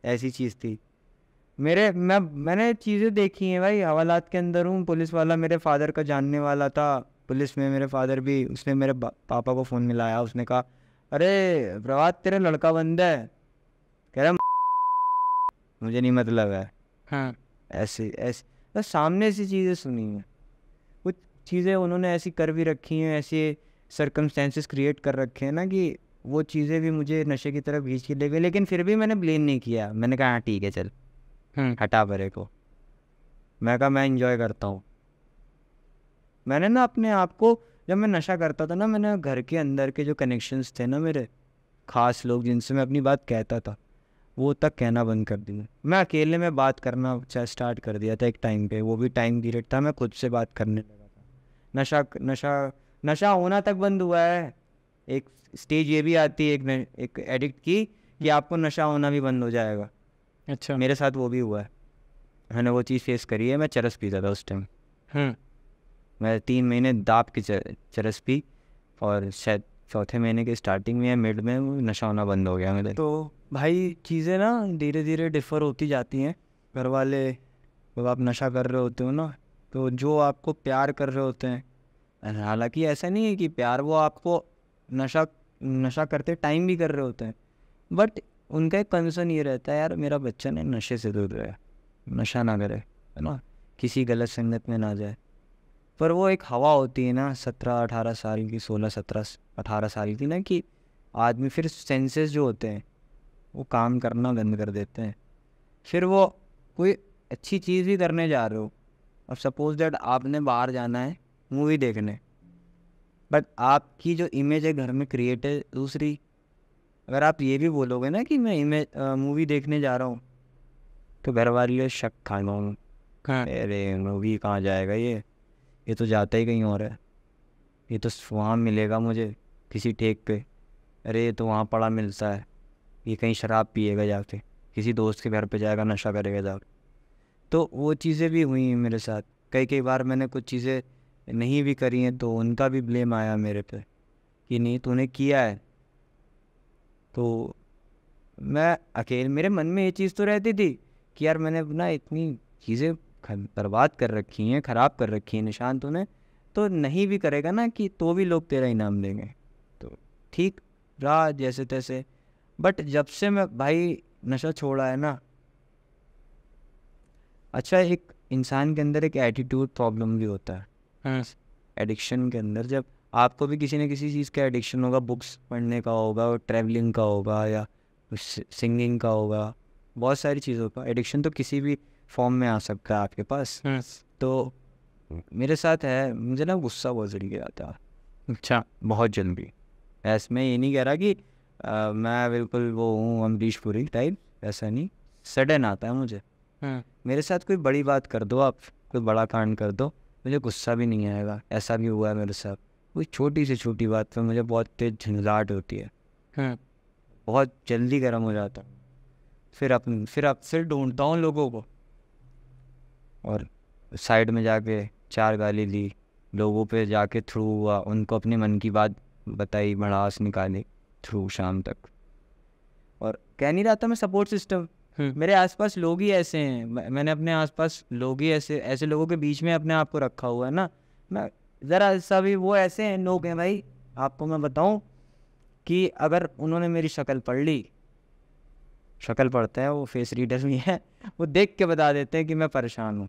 ऐसी चीज़ थी मैंने चीज़ें देखी हैं भाई, हवालात के अंदर हूँ। पुलिस वाला मेरे फादर का जानने वाला था पुलिस में, मेरे फादर भी, उसने मेरे पापा को फ़ोन मिलाया, उसने कहा अरे प्रभात तेरा लड़का बंद है, कह रहा मुझे नहीं मतलब है। ऐसे बस सामने ऐसी चीज़ें सुनी हैं, कुछ चीज़ें उन्होंने ऐसी कर भी रखी हैं, ऐसे सर्कमस्टेंसेस क्रिएट कर रखे हैं ना कि वो चीज़ें भी मुझे नशे की तरफ खींच के ले गई। लेकिन फिर भी मैंने ब्लेम नहीं किया, मैंने कहा हाँ ठीक है चल हटा परे को, मैं कहा मैं इंजॉय करता हूँ। मैंने ना अपने आप को, जब मैं नशा करता था ना, मैंने घर के अंदर के जो कनेक्शंस थे ना, मेरे खास लोग जिनसे मैं अपनी बात कहता था, वो तक कहना बंद कर दिया। मैं अकेले में बात करना स्टार्ट कर दिया था एक टाइम पे, वो भी टाइम पीरियड था, मैं खुद से बात करने लगा था। नशा होना तक बंद हुआ है। एक स्टेज ये भी आती है एक एडिक्ट की कि आपको नशा होना भी बंद हो जाएगा। अच्छा, मेरे साथ वो भी हुआ है, मैंने वो चीज़ फेस करी है। मैं चरस पीता था उस टाइम, मैं 3 महीने दाब के चरस पी, और शायद 4थे महीने के स्टार्टिंग में या मिड में वो नशा होना बंद हो गया मेरे। तो भाई चीज़ें ना धीरे धीरे डिफ़र होती जाती हैं। घर वाले, जब आप नशा कर रहे होते हो ना, तो जो आपको प्यार कर रहे होते हैं, हालांकि ऐसा नहीं है कि प्यार वो आपको नशा करते टाइम भी कर रहे होते हैं, बट उनका एक कंसर्न ये रहता है, यार मेरा बच्चा ने नशे से दूर रहे, नशा ना करे, है ना, किसी गलत संगत में ना जाए। पर वो एक हवा होती है ना 17-18 साल की, 16-17-18 साल की ना, कि आदमी फिर सेंसेस जो होते हैं वो काम करना बंद कर देते हैं। फिर वो कोई अच्छी चीज़ भी करने जा रहे हो, अब सपोज दैट आपने बाहर जाना है मूवी देखने, बट आपकी जो इमेज है घर में क्रिएट है दूसरी। अगर आप ये भी बोलोगे ना कि मैं मूवी देखने जा रहा हूँ, तो घर वाले शक खाएंगे, अरे मूवी कहाँ जाएगा ये तो जाता ही कहीं और है, ये तो वहाँ मिलेगा मुझे किसी ठेक पे, अरे ये तो वहाँ पड़ा मिलता है, ये कहीं शराब पिएगा जाके, किसी दोस्त के घर पे जाएगा नशा करेगा जाके। तो वो चीज़ें भी हुई हैं मेरे साथ। कई बार मैंने कुछ चीज़ें नहीं भी करी हैं तो उनका भी ब्लेम आया मेरे पे कि नहीं तूने किया है। तो मैं अकेले, मेरे मन में ये चीज़ तो रहती थी कि यार मैंने अपना इतनी चीज़ें बर्बाद कर रखी हैं, ख़राब कर रखी हैं, निशान तूने तो नहीं भी करेगा ना कि तो भी लोग तेरा इनाम देंगे। तो ठीक रहा जैसे तैसे। बट जब से मैं भाई नशा छोड़ा है ना, अच्छा एक इंसान के अंदर एक एटीट्यूड प्रॉब्लम भी होता है एडिक्शन के अंदर। जब आपको भी किसी न किसी चीज़ का एडिक्शन होगा, बुक्स पढ़ने का होगा, ट्रैवलिंग का होगा, या सिंगिंग का होगा, बहुत सारी चीज़ों का एडिक्शन तो किसी भी फॉर्म में आ सकता है आपके पास। तो मेरे साथ है, मुझे ना गुस्सा बहुत जल्दी आता है। अच्छा, बहुत जल्दी। ऐसे मैं ये नहीं कह रहा कि मैं बिल्कुल वो हूँ अमरीश पुरी टाइप, ऐसा नहीं, सडन आता है मुझे। मेरे साथ कोई बड़ी बात कर दो आप, कोई बड़ा कांड कर दो, मुझे गुस्सा भी नहीं आएगा। ऐसा भी हुआ है मेरे साथ, कोई छोटी से छोटी बात पर मुझे बहुत तेज झंझलाहट होती है, बहुत जल्दी गर्म हो जाता हूँ। फिर ढूंढता हूँ लोगों को, और साइड में जाके 4 गाली दी, लोगों पे जाके थ्रू हुआ, उनको अपने मन की बात बताई, भड़ास निकाली थ्रू शाम तक। और कह नहीं रहा था मैं सपोर्ट सिस्टम, मेरे आसपास लोग ही ऐसे हैं, मैंने अपने आसपास लोग ही ऐसे लोगों के बीच में अपने आप को रखा हुआ है ना। मैं ज़रा सा भी, वो ऐसे हैं लोग हैं भाई, आपको मैं बताऊं कि अगर उन्होंने मेरी शक्ल पढ़ ली, शक्ल पढ़ते हैं वो, फेस रीडर भी है, वो देख के बता देते हैं कि मैं परेशान हूँ।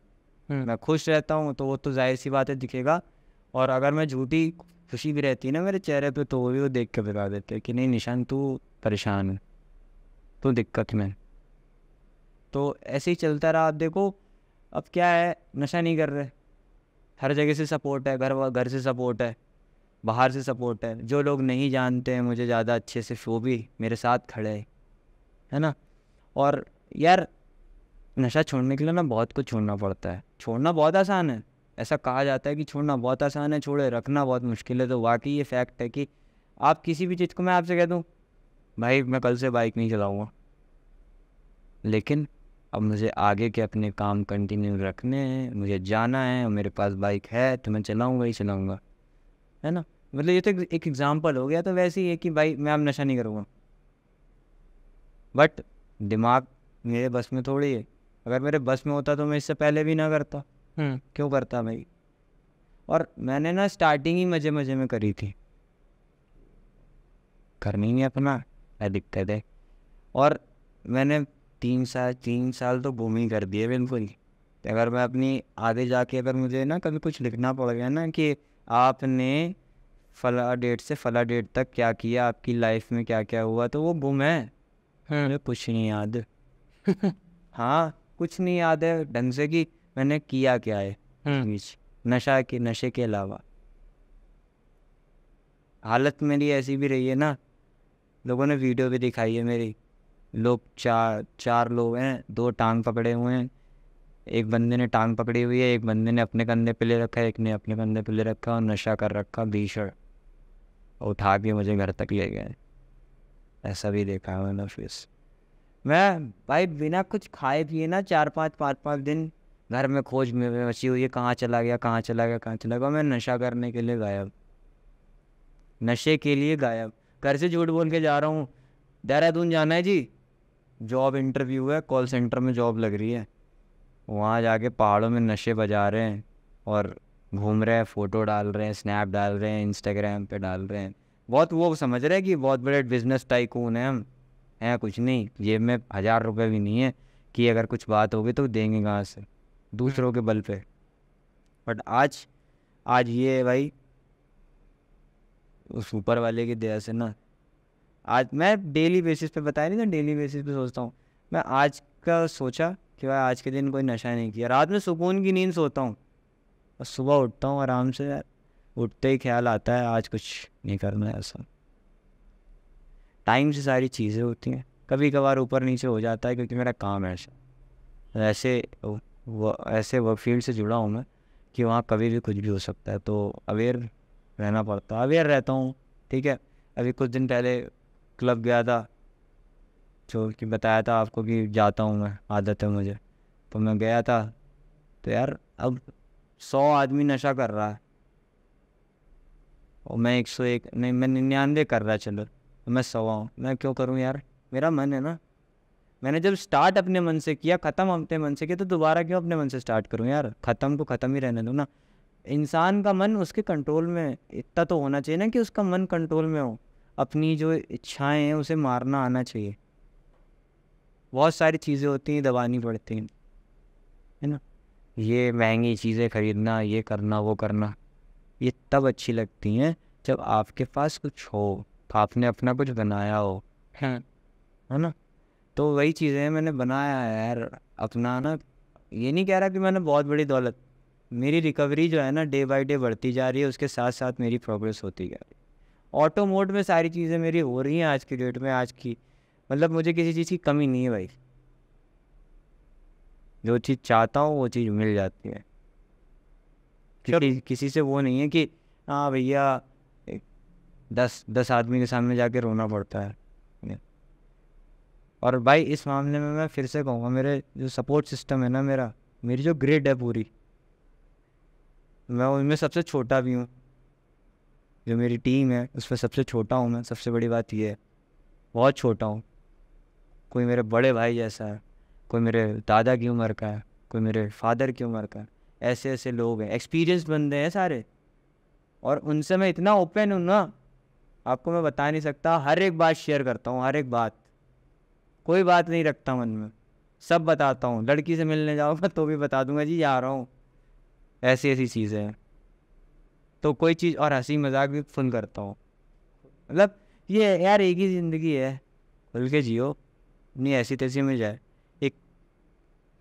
मैं खुश रहता हूँ तो वो तो जाहिर सी बात है दिखेगा, और अगर मैं झूठी खुशी भी रहती है ना मेरे चेहरे पे, तो वो देख के बता देते हैं कि नहीं निशान तू परेशान है, तू दिक्कत में। तो ऐसे ही चलता रहा। आप देखो अब क्या है, नशा नहीं कर रहे, हर जगह से सपोर्ट है, घर से सपोर्ट है, बाहर से सपोर्ट है, जो लोग नहीं जानते हैं मुझे ज़्यादा अच्छे से वो भी मेरे साथ खड़े है ना। और यार नशा छोड़ने के लिए ना बहुत कुछ छोड़ना पड़ता है। छोड़ना बहुत आसान है, ऐसा कहा जाता है कि छोड़ना बहुत आसान है, छोड़े रखना बहुत मुश्किल है। तो वाकई ये फैक्ट है कि आप किसी भी चीज़ को, मैं आपसे कह दूँ भाई मैं कल से बाइक नहीं चलाऊँगा, लेकिन अब मुझे आगे के अपने काम कंटिन्यू रखने हैं, मुझे जाना है, और मेरे पास बाइक है तो मैं चलाऊँगा ही चलाऊँगा, है ना। मतलब ये तो एक एग्जाम्पल हो गया। तो वैसे ही है कि भाई मैं अब नशा नहीं करूँगा, बट दिमाग मेरे बस में थोड़ी है। अगर मेरे बस में होता तो मैं इससे पहले भी ना करता। क्यों करता भाई। और मैंने ना स्टार्टिंग ही मज़े मज़े में करी थी, करनी नहीं अपना दिक्कत है। और मैंने 3 साल तो घूम ही कर दिए बिल्कुल। अगर मैं अपनी आगे जाके अगर मुझे ना कभी कुछ लिखना पड़ गया ना कि आपने फला डेट से फला डेट तक क्या किया, आपकी लाइफ में क्या क्या हुआ, तो वो गुम है, मुझे कुछ नहीं याद। हाँ कुछ नहीं याद है ढंग से कि मैंने किया क्या है बीच नशे के अलावा। हालत मेरी ऐसी भी रही है ना, लोगों ने वीडियो भी दिखाई है मेरी, लोग चार लोग हैं, 2 टांग पकड़े हुए हैं, एक बंदे ने टांग पकड़ी हुई है, एक बंदे ने अपने कंधे पे ले रखा है, एक ने अपने कंधे पे ले रखा और नशा कर रखा भीषण, उठा के मुझे घर तक ले गए। ऐसा भी देखा है मैंने। फिर मैं भाई बिना कुछ खाए पिए ना 4-5 दिन घर में खोज में मची हुई है, कहाँ चला गया। मैं नशा करने के लिए गायब, नशे के लिए गायब। घर से झूठ बोल के जा रहा हूँ, देहरादून जाना है जी, जॉब इंटरव्यू है, कॉल सेंटर में जॉब लग रही है, वहाँ जाके पहाड़ों में नशे बजा रहे हैं, और घूम रहे हैं, फ़ोटो डाल रहे हैं, स्नैप डाल रहे हैं, इंस्टाग्राम पे डाल रहे हैं, बहुत वो समझ रहे हैं कि बहुत बड़े बिजनेस टाइकून हैं हम। हैं कुछ नहीं, जेब में 1000 रुपये भी नहीं है कि अगर कुछ बात होगी तो देंगे कहाँ से, दूसरों के बल पे। बट आज आज ये है भाई, उस ऊपर वाले की दया से ना, आज मैं डेली बेसिस पे, बताया नहीं था डेली बेसिस पे सोचता हूँ। मैं आज का सोचा कि भाई आज के दिन कोई नशा नहीं किया, रात में सुकून की नींद सोता हूँ और सुबह उठता हूँ आराम से। यार उठते ही ख्याल आता है आज कुछ नहीं करना है। ऐसा टाइम से सारी चीज़ें होती हैं, कभी कभार ऊपर नीचे हो जाता है क्योंकि मेरा काम है ऐसा। ऐसे वर्क फील्ड से जुड़ा हूँ मैं कि वहाँ कभी भी कुछ भी हो सकता है, तो अवेयर रहना पड़ता है। अवेयर रहता हूँ, ठीक है। अभी कुछ दिन पहले क्लब गया था, जो कि बताया था आपको कि जाता हूँ मैं, आदत है मुझे। तो मैं गया था, तो यार अब 100 आदमी नशा कर रहा है और मैं 101 नहीं, मैं 99 कर रहा, चलो तो मैं 100 हूँ। मैं क्यों करूँ यार, मेरा मन है ना। मैंने जब स्टार्ट अपने मन से किया, ख़त्म अपने मन से किया, तो दोबारा क्यों अपने मन से स्टार्ट करूँ यार। ख़त्म को ख़त्म ही रहने दो ना। इंसान का मन उसके कंट्रोल में इतना तो होना चाहिए ना कि उसका मन कंट्रोल में हो। अपनी जो इच्छाएं हैं उसे मारना आना चाहिए। बहुत सारी चीज़ें होती हैं दबानी पड़ती हैं, है ना। ये महंगी चीज़ें खरीदना, ये करना वो करना, ये तब अच्छी लगती हैं जब आपके पास कुछ हो, आपने अपना कुछ बनाया हो, है ना। तो वही चीज़ें हैं, मैंने बनाया है यार अपना ना। ये नहीं कह रहा कि मैंने बहुत बड़ी दौलत, मेरी रिकवरी जो है ना डे बाय डे बढ़ती जा रही है, उसके साथ साथ मेरी प्रोग्रेस होती जा रही है। ऑटो मोड में सारी चीज़ें मेरी हो रही हैं आज की डेट में। आज की मतलब मुझे किसी चीज़ की कमी नहीं है भाई, जो चीज़ चाहता हूँ वो चीज़ मिल जाती है। किसी से वो नहीं है कि हाँ भैया 10 आदमी के सामने जाके रोना पड़ता है। और भाई इस मामले में मैं फिर से कहूँगा, मेरे जो सपोर्ट सिस्टम है ना, मेरी जो ग्रिड है पूरी, मैं उनमें सबसे छोटा भी हूँ। जो मेरी टीम है उसमें सबसे छोटा हूँ मैं। सबसे बड़ी बात ये है, बहुत छोटा हूँ। कोई मेरे बड़े भाई जैसा है, कोई मेरे दादा की उम्र का है, कोई मेरे फादर की उम्र का है। ऐसे ऐसे लोग हैं, एक्सपीरियंस बंदे हैं सारे, और उनसे मैं इतना ओपन हूँ ना, आपको मैं बता नहीं सकता। हर एक बात शेयर करता हूँ, हर एक बात, कोई बात नहीं रखता मन में, सब बताता हूँ। लड़की से मिलने जाऊँगा तो भी बता दूंगा जी जा रहा हूँ, ऐसी ऐसी चीज़ें हैं। तो कोई चीज़, और हंसी मजाक भी फुल करता हूँ। मतलब ये यार एक ही ज़िंदगी है, खुल के जियो, अपनी ऐसी तैसी में जाए। एक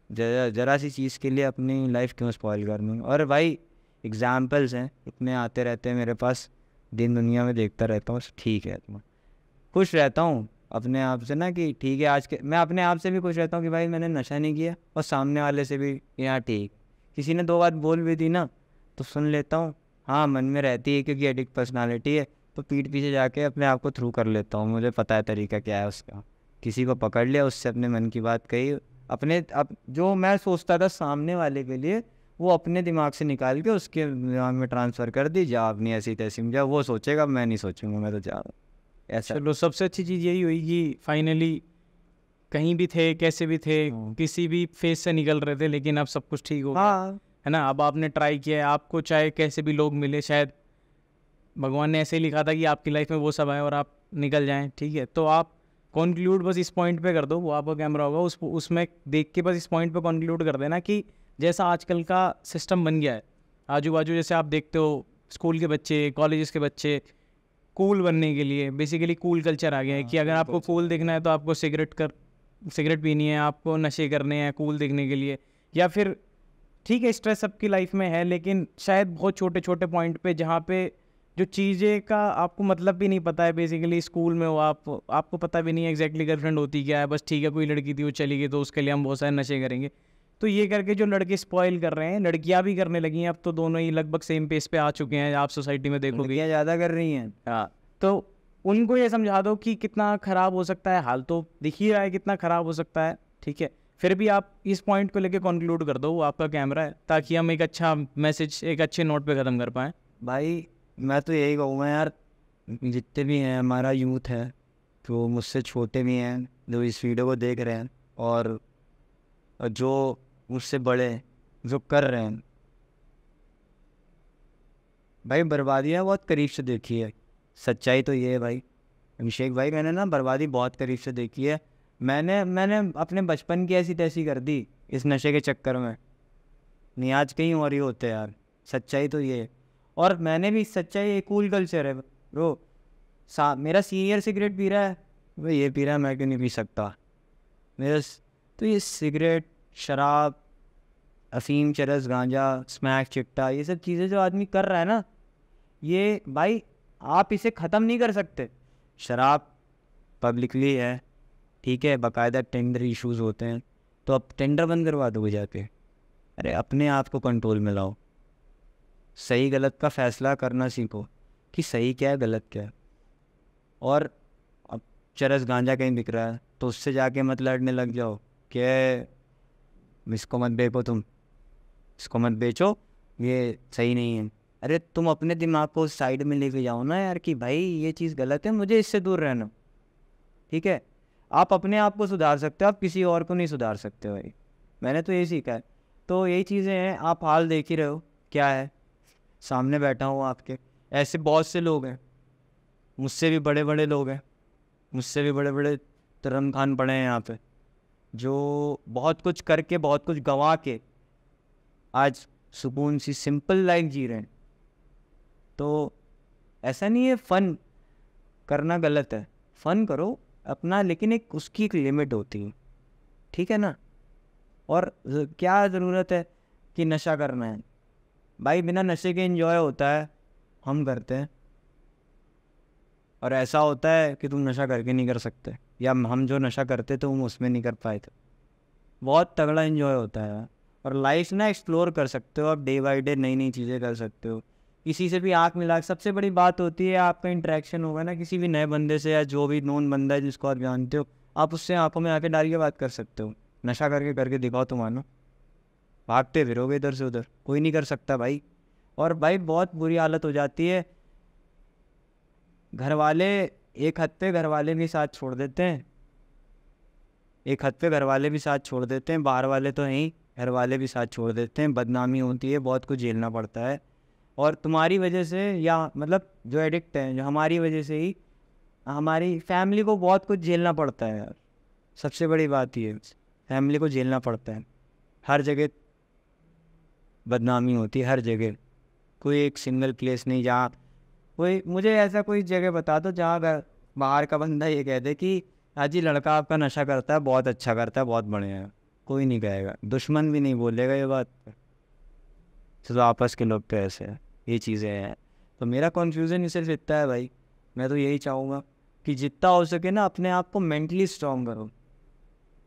जरा सी चीज़ के लिए अपनी लाइफ क्यों स्पॉइल करनी। और भाई एग्जाम्पल्स हैं इतने आते रहते हैं मेरे पास, दिन दुनिया में देखता रहता हूँ। ठीक है, तो खुश रहता हूँ अपने आप से ना कि ठीक है। आज के मैं अपने आप से भी खुश रहता हूँ कि भाई मैंने नशा नहीं किया, और सामने वाले से भी यहाँ ठीक। किसी ने 2 बात बोल भी दी ना तो सुन लेता हूँ। हाँ मन में रहती है क्योंकि एडिक्ट पर्सनालिटी है, तो पीठ पीछे जाके अपने आप को थ्रू कर लेता हूँ। मुझे पता है तरीका क्या है उसका। किसी को पकड़ लिया, उससे अपने मन की बात कही, अपने अब जो मैं सोचता था सामने वाले के लिए, वो अपने दिमाग से निकाल के उसके दिमाग में ट्रांसफ़र कर दी। जा अपनी ऐसी तैसी, जा वो सोचेगा, मैं नहीं सोचूंगा, मैं तो जा रहा हूँ ऐसा। चलो सबसे अच्छी चीज़ यही हुई कि फाइनली कहीं भी थे, कैसे भी थे, किसी भी फेज से निकल रहे थे, लेकिन अब सब कुछ ठीक हो गया, हाँ है ना। अब आपने ट्राई किया है, आपको चाहे कैसे भी लोग मिले, शायद भगवान ने ऐसे ही लिखा था कि आपकी लाइफ में वो सब आए और आप निकल जाएं, ठीक है। तो आप कंक्लूड बस इस पॉइंट पे कर दो, वो आपका कैमरा होगा उसमें देख के बस इस पॉइंट पे कंक्लूड कर देना कि जैसा आजकल का सिस्टम बन गया है, आजू बाजू जैसे आप देखते हो स्कूल के बच्चे, कॉलेजेस के बच्चे, कूल बनने के लिए बेसिकली कूल कल्चर आ गया है कि अगर आपको कूल दिखना है तो आपको सिगरेट पीनी है, आपको नशे करने हैं कूल दिखने के लिए। या फिर ठीक है स्ट्रेस सबकी लाइफ में है, लेकिन शायद बहुत छोटे छोटे पॉइंट पे जहाँ पे जो चीज़ें का आपको मतलब भी नहीं पता है। बेसिकली स्कूल में हो आपको पता भी नहीं है एग्जैक्टली गर्लफ्रेंड होती क्या है, बस ठीक है कोई लड़की थी वो चली गई तो उसके लिए हम बहुत सारे नशे करेंगे। तो ये करके जो लड़के स्पॉइल कर रहे हैं, लड़कियां भी करने लगी हैं अब तो, दोनों ही लगभग सेम पेस पे आ चुके हैं, आप सोसाइटी में देखोगे। लड़कियाँ ज़्यादा कर रही हैं। हाँ, तो उनको ये समझा दो कि कितना ख़राब हो सकता है, हाल तो दिख ही रहा है कितना ख़राब हो सकता है, ठीक है। फिर भी आप इस पॉइंट को लेके कंक्लूड कर दो, वो आपका कैमरा है, ताकि हम एक अच्छा मैसेज एक अच्छे नोट पे ख़त्म कर पाएँ। भाई मैं तो यही कहूँगा यार, जितने भी हैं हमारा यूथ है, तो मुझसे छोटे भी हैं जो इस वीडियो को देख रहे हैं, और जो मुझसे बड़े हैं जो कर रहे हैं, भाई बर्बादियाँ बहुत करीब से देखी है, सच्चाई तो ये है भाई अभिषेक भाई, मैंने ना बर्बादी बहुत करीब से देखी है। मैंने अपने बचपन की ऐसी तैसी कर दी इस नशे के चक्कर में, नहीं आज कहीं और ही होते यार, सच्चाई तो ये है। और मैंने भी सच्चाई, ये कूल कल्चर है ब्रो। मेरा सीनियर सिगरेट पी रहा है, भाई ये पी रहा है, मैं क्यों नहीं पी सकता? तो ये सिगरेट, शराब, अफीम, चरस, गांजा, स्मैक, चिट्टा, ये सब चीज़ें जो आदमी कर रहा है ना, ये भाई आप इसे ख़त्म नहीं कर सकते। शराब पब्लिकली है, ठीक है, बाकायदा टेंडर इश्यूज होते हैं, तो अब टेंडर बंद करवा दोगे जाके? अरे अपने आप को कंट्रोल में लाओ, सही गलत का फैसला करना सीखो कि सही क्या है गलत क्या है। और अब चरस गांजा कहीं बिक रहा है तो उससे जाके मत लड़ने लग जाओ कि इसको मत बेचो, तुम इसको मत बेचो, ये सही नहीं है। अरे तुम अपने दिमाग को साइड में लेके जाओ ना यार कि भाई ये चीज़ गलत है, मुझे इससे दूर रहना, ठीक है। आप अपने आप को सुधार सकते हो, आप किसी और को नहीं सुधार सकते भाई, मैंने तो यही सीखा है। तो यही चीज़ें हैं, आप हाल देख ही रहे हो क्या है, सामने बैठा हूँ आपके, ऐसे बहुत से लोग हैं, मुझसे भी बड़े बड़े लोग हैं, मुझसे भी बड़े बड़े तरम खान पड़े हैं यहाँ पे, जो बहुत कुछ करके, बहुत कुछ गंवा के आज सुकून सी सिंपल लाइफ जी रहे हैं। तो ऐसा नहीं है फ़न करना गलत है, फ़न करो अपना, लेकिन एक उसकी एक लिमिट होती है, ठीक है ना। और क्या ज़रूरत है कि नशा करना है भाई, बिना नशे के एंजॉय होता है, हम करते हैं। और ऐसा होता है कि तुम नशा करके नहीं कर सकते, या हम जो नशा करते थे हम उसमें नहीं कर पाए थे, बहुत तगड़ा एंजॉय होता है यार। और लाइफ ना एक्सप्लोर कर सकते हो आप, डे बाई डे नई नई चीज़ें कर सकते हो, किसी से भी आँख मिला। सबसे बड़ी बात होती है आपका इंटरेक्शन होगा ना किसी भी नए बंदे से, या जो भी नोन बंदा है जिसको आप जानते हो, आप उससे आंखों में आके डाल के बात कर सकते हो। नशा करके दिखाओ तो मानो, भागते फिरोगे इधर से उधर, कोई नहीं कर सकता भाई। और भाई बहुत बुरी हालत हो जाती है, घर वाले एक हद पे घर वाले भी साथ छोड़ देते हैं, एक हद पे घर वाले भी साथ छोड़ देते हैं, बाहर वाले तो नहीं, घर वाले भी साथ छोड़ देते हैं, बदनामी होती है, बहुत कुछ झेलना पड़ता है। और तुम्हारी वजह से, या मतलब जो एडिक्ट हैं, जो हमारी वजह से ही हमारी फैमिली को बहुत कुछ झेलना पड़ता है यार। सबसे बड़ी बात ये, फैमिली को झेलना पड़ता है, हर जगह बदनामी होती है, हर जगह। कोई एक सिंगल प्लेस नहीं जहाँ कोई, मुझे ऐसा कोई जगह बता दो जहाँ बाहर का बंदा ये कह दे कि हाँ जी लड़का आपका नशा करता है, बहुत अच्छा करता है, बहुत बढ़िया है। कोई नहीं कहेगा, दुश्मन भी नहीं बोलेगा ये बात, तो आपस के लोग तो ऐसे हैं, ये चीज़ें हैं। तो मेरा कन्फ्यूज़न सिर्फ इतना है भाई, मैं तो यही चाहूँगा कि जितना हो सके ना अपने आप को मेंटली स्ट्रॉन्ग करो।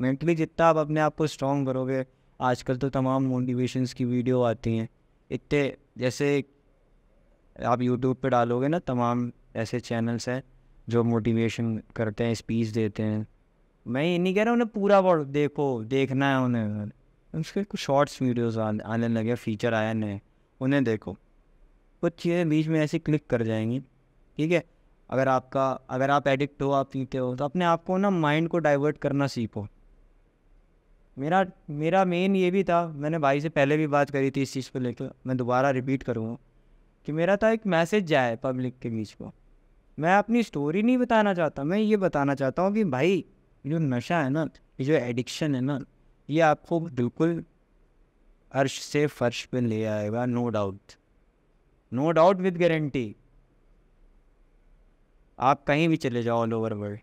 मेंटली जितना आप अपने आप को स्ट्रॉन्ग करोगे, आजकल तो तमाम मोटिवेशंस की वीडियो आती हैं इतने, जैसे आप यूट्यूब पे डालोगे ना, तमाम ऐसे चैनल्स हैं जो मोटिवेशन करते हैं, स्पीच देते हैं। मैं ये नहीं कह रहा उन्हें पूरा वर्ड देखना है उन्हें, उसके कुछ शॉर्ट्स वीडियोस आने लगे, फीचर आया नए, उन्हें देखो, कुछ चीज़ें बीच में ऐसी क्लिक कर जाएंगी, ठीक है। अगर आप एडिक्ट हो, आप पीते हो, तो अपने आप को ना माइंड को डाइवर्ट करना सीखो। मेरा मेन ये भी था, मैंने भाई से पहले भी बात करी थी इस चीज़ को लेकर, मैं दोबारा रिपीट करूँगा कि मेरा था एक मैसेज जाए पब्लिक के बीच में। मैं अपनी स्टोरी नहीं बताना चाहता, मैं ये बताना चाहता हूँ कि भाई जो नशा है ना, ये जो एडिक्शन है ना, ये आपको बिल्कुल अर्श से फर्श पे ले आएगा, नो डाउट विद गारंटी। आप कहीं भी चले जाओ all over world,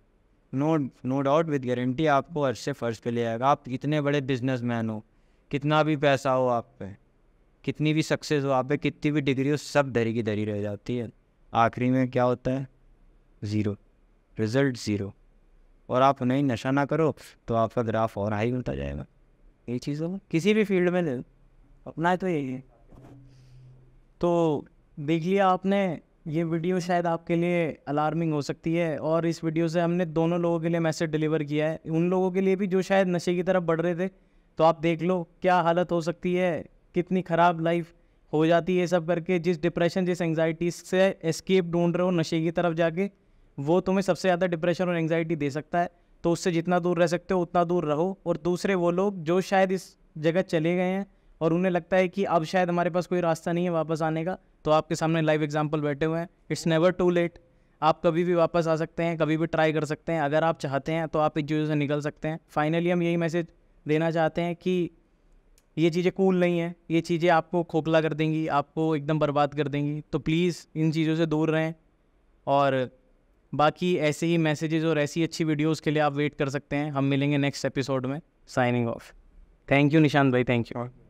no doubt with guarantee आपको अर्श से फर्श पे ले आएगा। आप कितने बड़े बिजनेसमैन हो, कितना भी पैसा हो आप पे, कितनी भी सक्सेस हो आप पे, कितनी भी डिग्री हो, सब धरी की धरी रह जाती है। आखिरी में क्या होता है? Zero, result zero. और आप नहीं नशा ना करो तो आपका ग्राफ और हाई होता जाएगा। ये चीज़ हो किसी भी फील्ड में ले अपना है तो यही है। तो देख लिया आपने, ये वीडियो शायद आपके लिए अलार्मिंग हो सकती है, और इस वीडियो से हमने दोनों लोगों के लिए मैसेज डिलीवर किया है, उन लोगों के लिए भी जो शायद नशे की तरफ बढ़ रहे थे। तो आप देख लो क्या हालत हो सकती है, कितनी ख़राब लाइफ हो जाती है सब करके। जिस डिप्रेशन, जिस एंग्जाइटी से एस्केप ढूंढ रहे हो नशे की तरफ जाके, वो तुम्हें सबसे ज़्यादा डिप्रेशन और एंग्जाइटी दे सकता है। तो उससे जितना दूर रह सकते हो उतना दूर रहो। और दूसरे वो लोग जो शायद इस जगह चले गए हैं और उन्हें लगता है कि अब शायद हमारे पास कोई रास्ता नहीं है वापस आने का, तो आपके सामने लाइव एग्जाम्पल बैठे हुए हैं। It's never too late. आप कभी भी वापस आ सकते हैं, कभी भी ट्राई कर सकते हैं। अगर आप चाहते हैं तो आप इस चीज़ों से निकल सकते हैं। फाइनली हम यही मैसेज देना चाहते हैं कि ये चीज़ें कूल नहीं है, ये चीज़ें आपको खोखला कर देंगी, आपको एकदम बर्बाद कर देंगी। तो प्लीज़ इन चीज़ों से दूर रहें। और बाकी ऐसे ही मैसेजेस और ऐसी अच्छी वीडियोस के लिए आप वेट कर सकते हैं। हम मिलेंगे नेक्स्ट एपिसोड में। Signing off. Thank you Nishant भाई, थैंक यू।